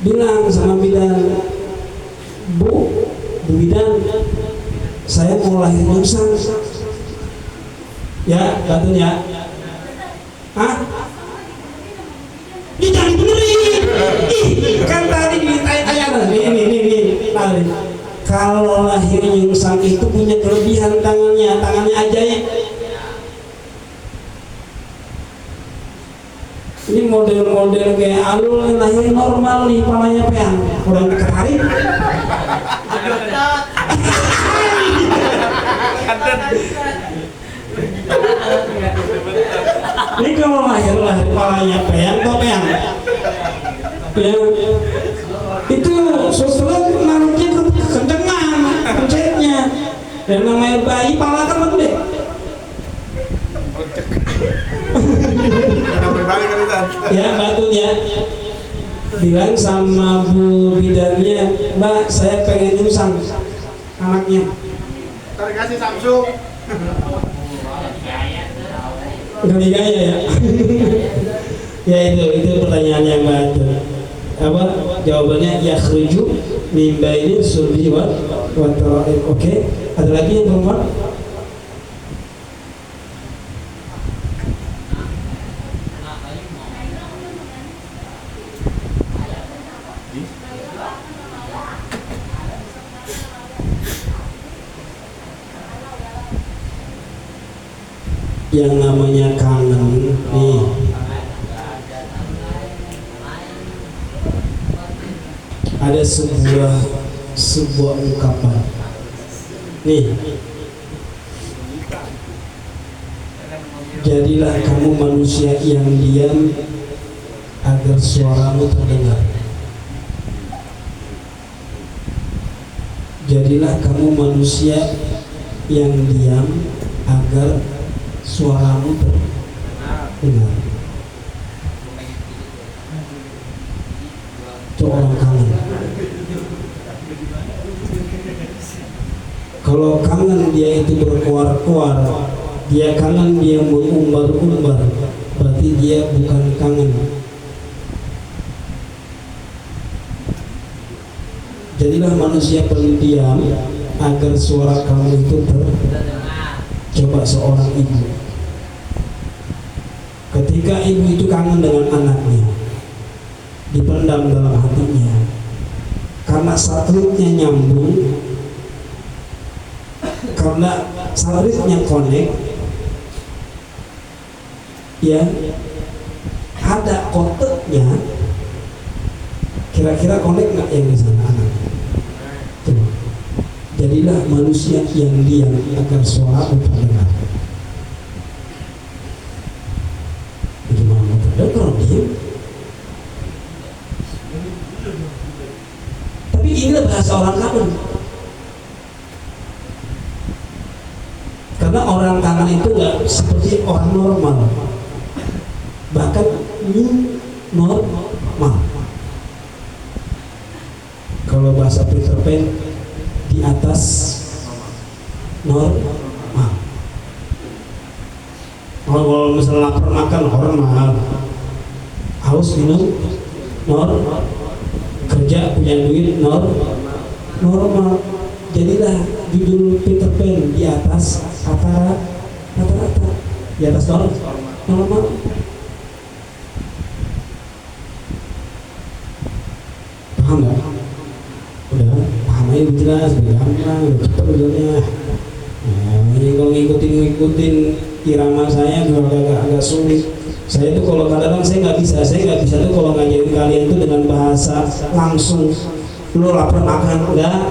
bilang sama bidan, Bu bidan, saya mau lahir nyungsang. Ya, batun ya. Hah? Ini jangan benerin. Kan tadi ditanya-tanya nih. Kalau lahir nyungsang itu punya kelebihan tangannya aja ya. Ini model-model kayak Alul lahir normal nih, palanya peang. Kurang tertarik. Ini kalau lahir palanya peang atau peang? Itu susulan naruhnya kekencengan, pencetnya. Dan namanya bayi pala kan gede. Ya batunya bilang sama bu bidannya, Mbak saya pengen nyungsang anaknya. Ntar kasih Samsung. Gak gaya ya. Ya itu pertanyaan yang batu. Apa jawabannya? Ya khruju min baini sulbi wa tara'ib. Oke, ada lagi yang perempuan? Yang namanya kangen nih, ada sebuah ungkapan nih, jadilah kamu manusia yang diam agar suaramu terdengar. Jadilah kamu manusia yang diam agar suaramu terdengar. Itu orang kangen. Kalau kangen dia itu berkuar-kuar, dia kangen, dia mengumbar-umbar, berarti dia bukan kangen. Jadilah manusia pendiam agar suara kamu itu terdengar. Coba seorang ibu ketika ibu itu kangen dengan anaknya, dipendam dalam hatinya, karena satelitnya nyambung, karena satelitnya connect, ya ada kontaknya. Kira-kira connect nggak yang di sana anak? Tuh. Jadilah manusia yang diam agar suara terdengar. Gimana mau terdengar kalau diam? Tapi inilah bahasa orang kangen. Karena orang kangen itu nggak seperti orang normal, bahkan new normal. Kalau bahasa Peter Pan, di atas normal. Kalau misalnya lapar makan normal, haus minum normal, kerja punya duit normal. Jadilah judul Peter Pan di atas rata-rata, di atas normal. Paham nggak? Udah paham aja, jelas, gampang, cepat usulnya. Nah, ini kalau ngikutin irama saya juga agak sulit. Saya tuh kalau kadang-kadang saya nggak bisa tuh kalau ngajarin kalian tuh dengan bahasa langsung. Lu lapar makan enggak?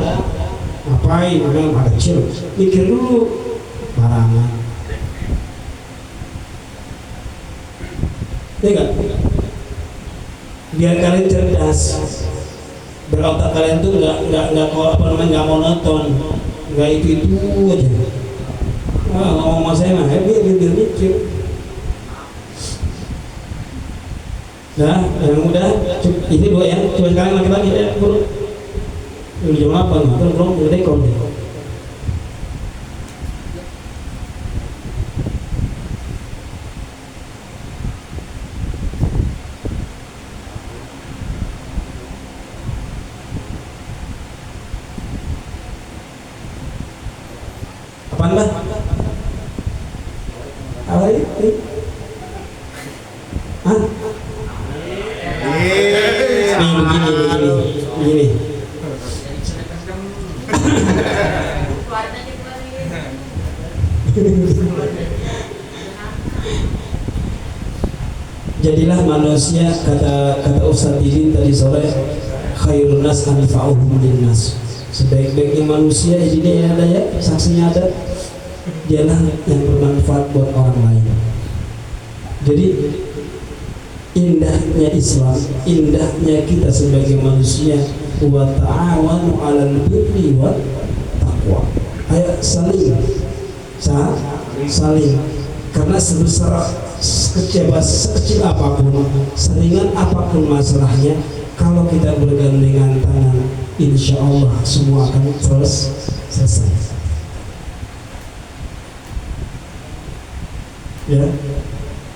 Ngapain? Memang ada kecil. Mikir dulu, barangan. Ya nggak? Biar kalian cerdas. Berotak kalian tuh nggak monoton, nggak itu aja. Ngomong sama saya mah, biar mikir. Nah, yang udah ini dua ya, coba sekarang lagi ya, bro. Jam 8, belum dekor deh. Apaan bah? Apa ini? Hah? Begini. Jadilah manusia, kata Ustaz Didin tadi sore, khairun nas anfa'uhum linnas. Sebaik-baiknya manusia ini ada ya, saksinya ada, dialah yang bermanfaat buat orang lain. Jadi indahnya Islam, indahnya kita sebagai manusia, wa ta'awanu 'alal birri wat taqwa. Ayo saling. Karena sekecil apapun, seringan apapun masalahnya, kalau kita bergandengan tangan, insya Allah semua akan selesai. Ya,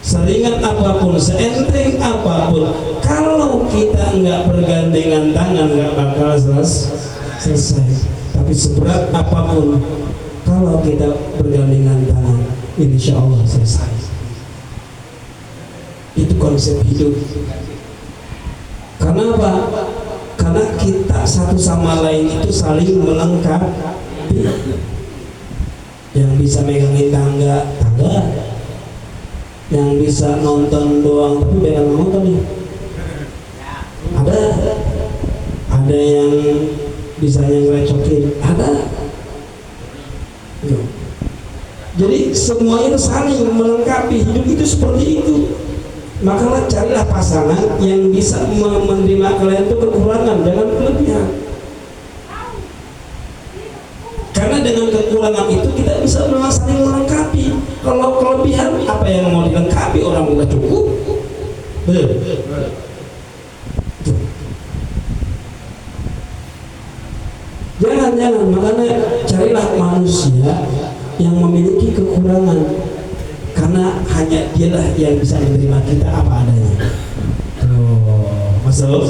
seringan apapun, seenteng apapun, kalau kita nggak bergandengan tangan nggak bakal selesai. Tapi seberat apapun, kalau kita bergandengan tangan, insya Allah selesai. Itu konsep hidup. Karena apa? Karena kita satu sama lain itu saling melengkapi. Yang bisa megangin tangga, yang bisa nonton doang tapi pengen nonton nih. Ada yang bisa ngerecokin, ada. Jadi semuanya itu saling melengkapi. Hidup itu seperti itu. Maka carilah pasangan yang bisa menerima kalian itu kekurangan, jangan kelebihan. Karena dengan kekurangan itu kita bisa saling melengkapi. Kalau kelebihan, apa yang mau dilengkapi, orang udah cukup. Jangan, makanya carilah manusia yang memiliki kekurangan, karena hanya dialah yang bisa menerima kita apa adanya. Masuk.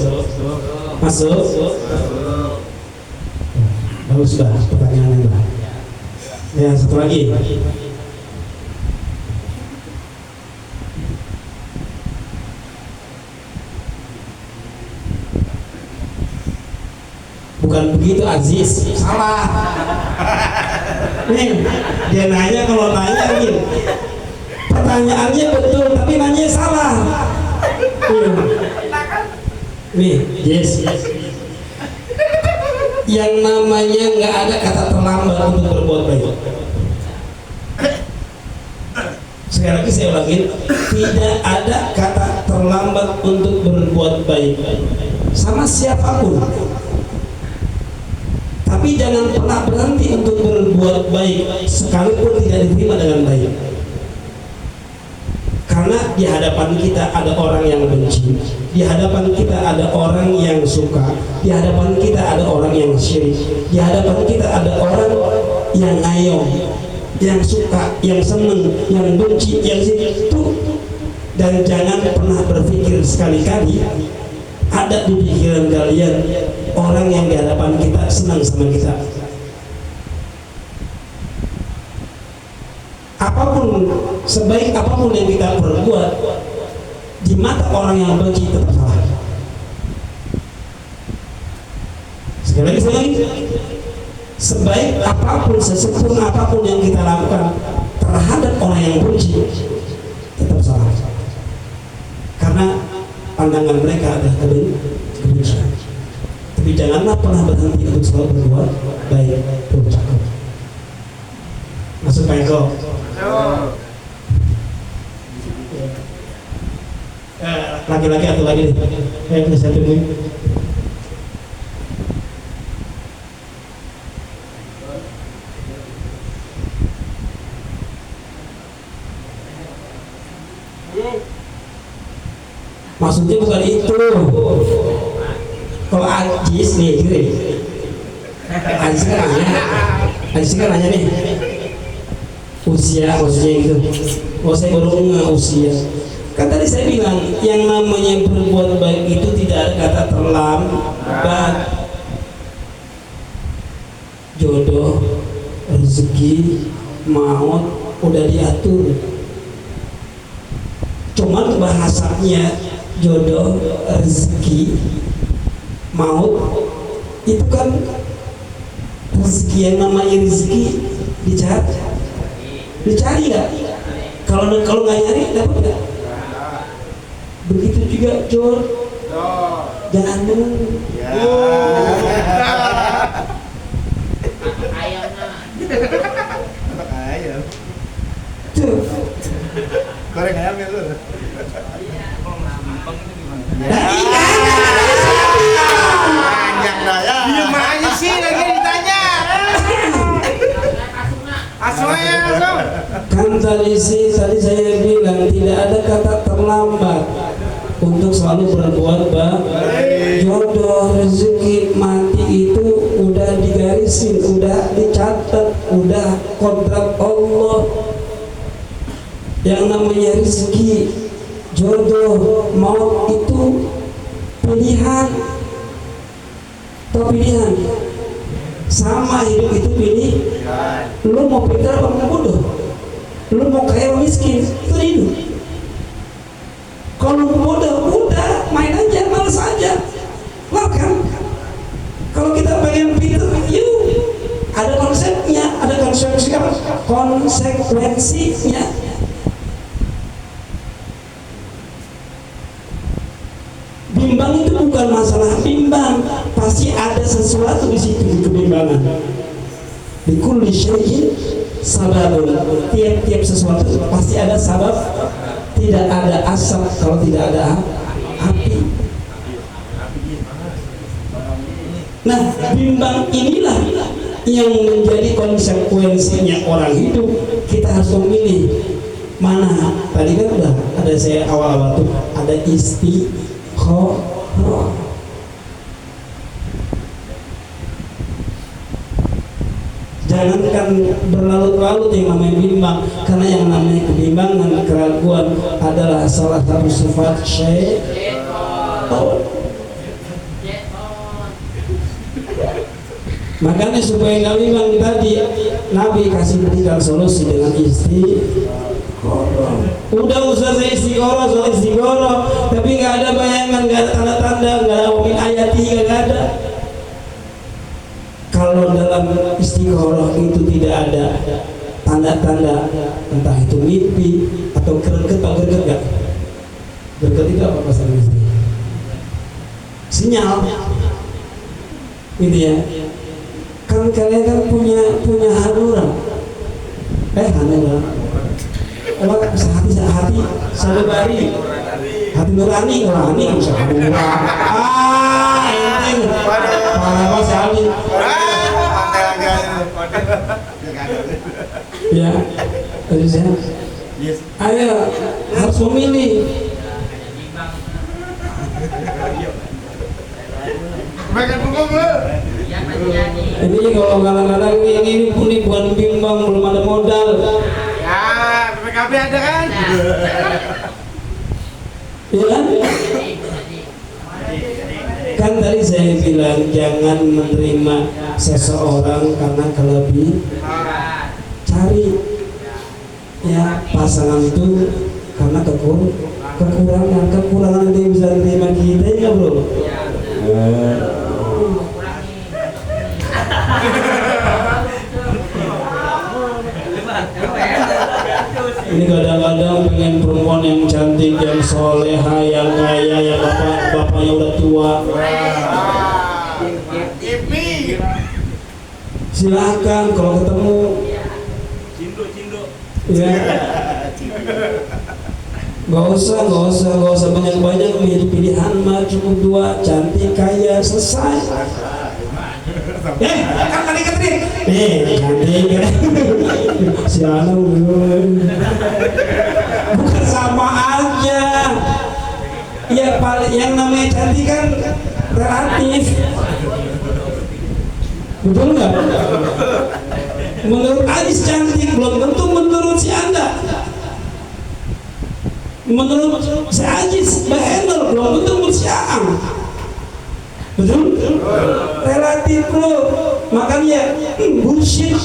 Bagus bah, pertanyaan yang bah. Ya, satu lagi. Bukan begitu Aziz, salah. Nih, dia nanya, kalau nanya gini, pertanyaannya betul tapi nanya salah. Nih, yes. Yang namanya nggak ada kata terlambat untuk berbuat baik. Sekali lagi saya ulangi, tidak ada kata terlambat untuk berbuat baik sama siapapun. Tapi jangan pernah berhenti untuk berbuat baik sekalipun tidak diterima dengan baik. Karena di hadapan kita ada orang yang benci, di hadapan kita ada orang yang suka, di hadapan kita ada orang yang syirik, di hadapan kita ada orang yang ngayong, yang suka, yang seneng, yang benci, yang itu. Dan jangan pernah berpikir sekali-kali ada di pikiran kalian orang yang di hadapan kita senang sama kita. Apapun, sebaik apapun yang kita perbuat, di mata orang yang benci tetap salah. Sekali lagi, sebaik apapun, sesempurna apapun yang kita lakukan terhadap orang yang benci, tetap salah. Karena pandangan mereka adalah kebencian. Tapi janganlah pernah berhenti untuk selalu berbuat baik, berucap. Masuk Pak Eko. Laki-laki atau lagi nih? Bisa saya tungguin. Maksudnya bukan itu. Kalau Ajis nih, gini. Ajis kan nanya nih. Usia maksudnya gitu. Oh, saya baru usia. Kan tadi saya bilang yang namanya berbuat baik itu tidak ada kata terlambat. Jodoh, rezeki, maut udah diatur. Cuman bahasanya jodoh, rezeki, maut itu kan rezeki, yang namanya rezeki dicari ya. Kalau nggak nyari dapat nggak? Begitu juga jangan menunggu. Ayam. Tuh. Goreng ayam ya lu. Panjang dah ya. Diem aja sih, lagi ditanya. Asuhnya langsung. Kan tadi saya bilang tidak ada kata terlambat untuk selalu berbuat baik. Jodoh, rezeki, mati itu udah digarisin, udah dicatat, udah kontrak Allah. Yang namanya rezeki, jodoh, maut itu pilihan. Pilihan. Sama hidup itu pilih. Lu mau pintar apa mau bodoh? Lu mau kaya atau miskin? Itu hidup. Kalau lu bodoh, udah main aja, males aja. Lah kan? Kalau kita pengen pintar, yuk. Ada konsepnya, ada konsekuensinya. Bimbang itu bukan masalah bimbang, pasti ada sesuatu di situ di kebimbangan. Bikulli syai'in sababun. Tiap sesuatu pasti ada sabab. Tidak ada asap kalau tidak ada api. Nah, bimbang inilah yang menjadi konsekuensinya orang hidup. Kita harus memilih mana. Tadi kan udah ada saya awal-awal tuh ada istikharah. Jangankan berlarut-larut yang namanya bimbang, karena yang namanya kebimbangan, keraguan adalah salah satu sifat syaitan. Makanya supaya nggak bimbang tadi Nabi kasih berikan solusi dengan istikharah. Udah usah saya istikharah, soal istikharah, tapi nggak ada bayangan, nggak ada tanda-tanda, nggak ada min ayati, nggak ada. kalau dalam istiqoroh itu tidak ada tanda-tanda entah itu mimpi atau greget atau greget gak? Greget itu apa bahasa Indonesia? Sinyal gitu ya. Kan kalian kan punya haluran haluran apa hati sadabari hati nurani bisa haluran ini apa sekali ya terus ya ayo harus memilih. Makan bubuk lu. Ini kalau kadang-kadang ini bukan bimbang, belum ada modal. Ya, PPKB ada kan? Iya kan? Kan tadi saya bilang jangan menerima seseorang karena kelebihan. Cari ya pasangan itu karena kekurangan dia bisa menerima kita ya bro. Ini kadang-kadang pengen perempuan yang cantik, yang soleha, yang kaya, yang bapaknya udah tua. Silakan kalau ketemu. Cindo. Ya. Gak usah banyak-banyak menjadi pilihan mah, cukup dua, cantik, kaya, selesai. Kan tadi cantik kan? Siapa bukan sama aja. Ya paling yang namanya cantik kan relatif. Betul nggak? Menurut Adis cantik belum tentu menurut si Anda. Menurut si Ajis Bahenol belum tentu menurut si Aang. Betul? Relatif bro. Makanya bullshit.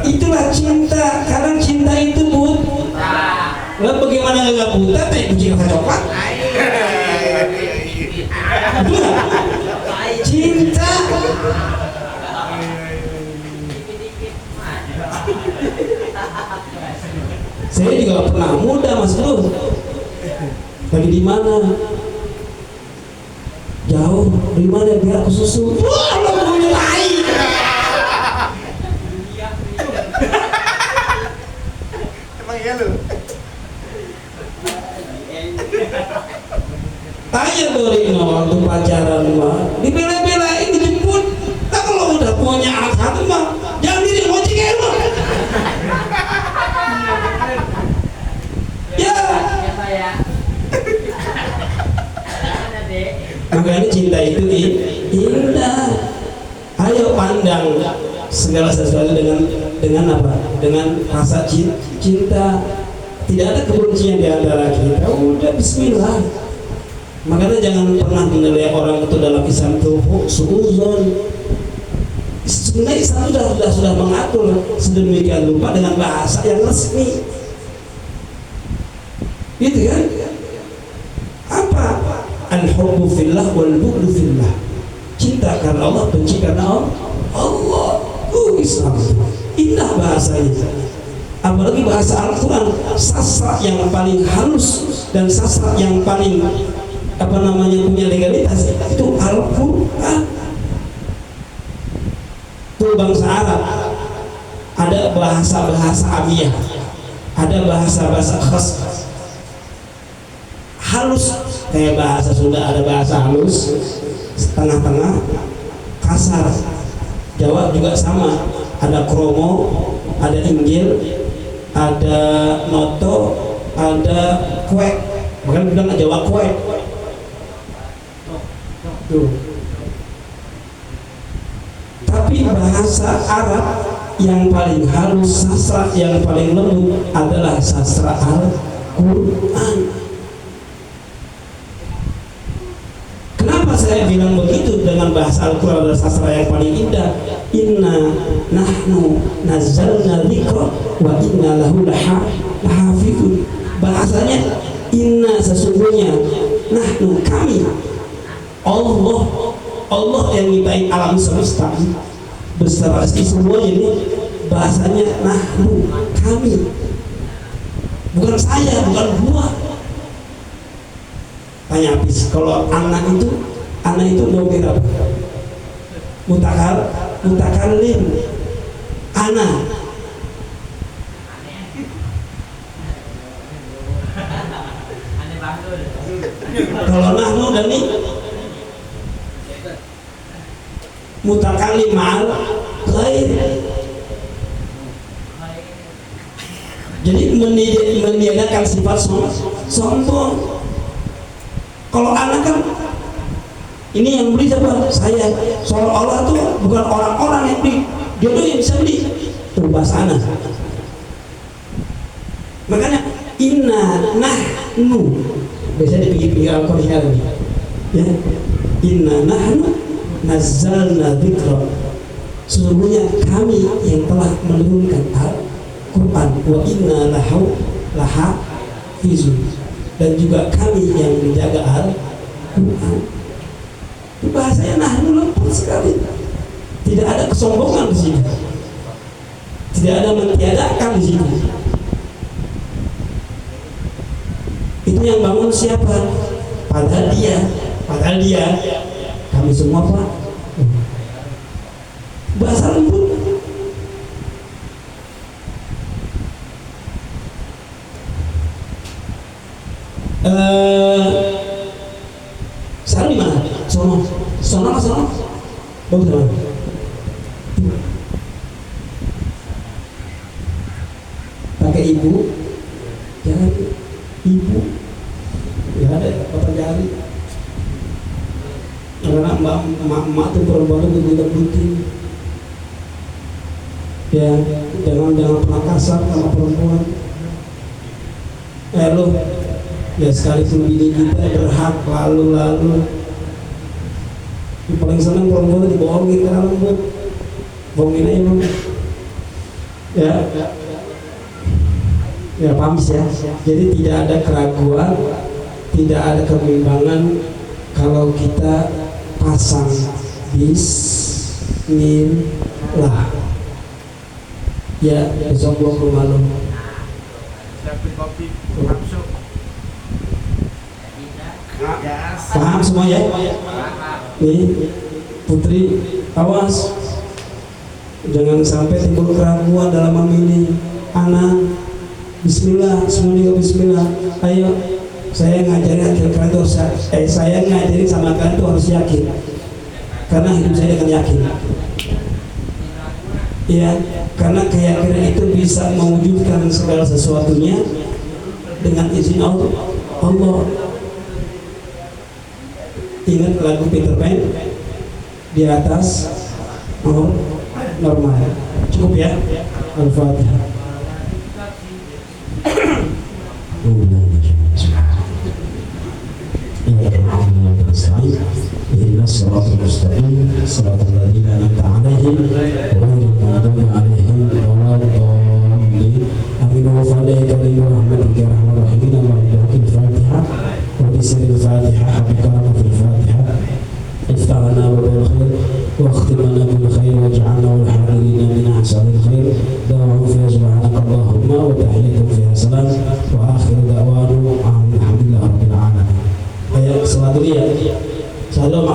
Itulah cinta. Kadang cinta itu buta. Lah bagaimana nggak buta? Teh kucing coklat. Betul nggak? Cinta. Saya juga pernah muda mas bro. Lagi di mana? Jauh. Di mana biar aku susu? Wah, lo punya lain. Emang iya lu? Tanya Dorino waktu pacaran mah, dibela-belain dijemput. Tak kalau udah punya anak satu mah, jangan diri ngojek lo. Ya. Makanya cinta itu indah. Ayo pandang segala sesuatu dengan apa? Dengan rasa cinta. Tidak ada kebencian di antara kita. Udah bismillah. Makanya jangan pernah menilai orang itu dalam Islam itu suuzon. Sebenarnya Islam sudah mengatur sedemikian rupa dengan bahasa yang resmi. Gitu kan? Apa? Al-hubbu fillah wal bughdu fillah. Cinta karena Allah, benci karena Allah. Islam indah bahasanya. Apalagi bahasa Al-Quran, sastra yang paling halus dan sastra yang paling punya legalitas itu Al-Quran. Itu bangsa Arab ada bahasa amiyah, ada bahasa khas halus, kayak bahasa Sunda ada bahasa halus, setengah-tengah, kasar. Jawa juga sama, ada kromo, ada injil, ada noto, ada kuek. Bahkan bilang Jawa kuek. Tuh. Tapi bahasa Arab yang paling halus, sastra yang paling lembut adalah sastra Al-Quran. Kenapa saya bilang begitu? Dengan bahasa Al-Quran adalah sastra yang paling indah. Inna nahnu nazzalna dzikra wa inna lahu lahafidun. Bahasanya inna, sesungguhnya nahnu kami. Allah yang nyiptain alam semesta beserta semua ini, bahasanya nahnu kami, bukan saya, bukan gua. Tanya habis, kalau anak itu mau kira mutakallim anak. Kalau nahnu dan ini mutakallim ma'al ghair. Jadi meniadakan sifat sombong. Kalau anak kan ini yang beli siapa? Saya. Seolah-olah tuh bukan orang-orang yang beli, dia tuh yang bisa beli. Tuh bahasa anak. Makanya inna nahnu biasanya di pinggir Al-Qur'an ya. Inna nahnu nazzalna dzikra, sesungguhnya kami yang telah menurunkan Al-Quran, wa inna lahu lahafizun, dan juga kami yang menjaga Al-Quran. Itu bahasanya nahnu lempar sekali, tidak ada kesombongan di sini, tidak ada mentiadakan di sini. Itu yang bangun siapa? Padahal dia kami semua Pak. Bahasa lembut. Sekarang di mana? Sono. Bagus mana? Pakai ibu, jangan ibu. Ya ada kata jari. Karena emak tuh perempuan itu dilebutin. Ya, jangan pernah kasar sama perempuan. Lo ya sekalipun bini kita berhak lalu yang paling senang perempuan dibohongin karena lembut, bohongin aja bang. Ya paham ya. Jadi tidak ada keraguan, tidak ada kebimbangan kalau kita pasang bismillah. Ya, besok gua ke rumah lo. Siapin kopi, masuk. Paham semua ya? Nih, Putri, awas, jangan sampai timbul keraguan dalam memilih anak. Bismillah, semuanya Bismillah. Ayo, saya ngajarin kalian tuh saya ngajarin sama kalian tuh harus yakin, karena hidup saya dengan yakin. Ya, karena keyakinan itu bisa mewujudkan segala sesuatunya dengan izin Allah. Ingat lagu Peter Pan, di atas normal. Cukup ya. Al-Fatihah. إن الصراط المستقيم صراط الذين أنعمت عليهم غير المغضوب عليهم ولا الضالين آمين. وفضلك برحمتك يا أرحم الراحمين. اللهم بحق الفاتحة وبسر الفاتحة بكرم في الفاتحة افتح لنا باب الخير واختم لنا بالخير واجعلنا والحاضرين من أحسن الخير. دعوهم فيها سبحانك اللهم وتحيتهم فيها سلام وآخر دعوانا الحمد لله رب العالمين. Ayo, salat dulu ya. Salam,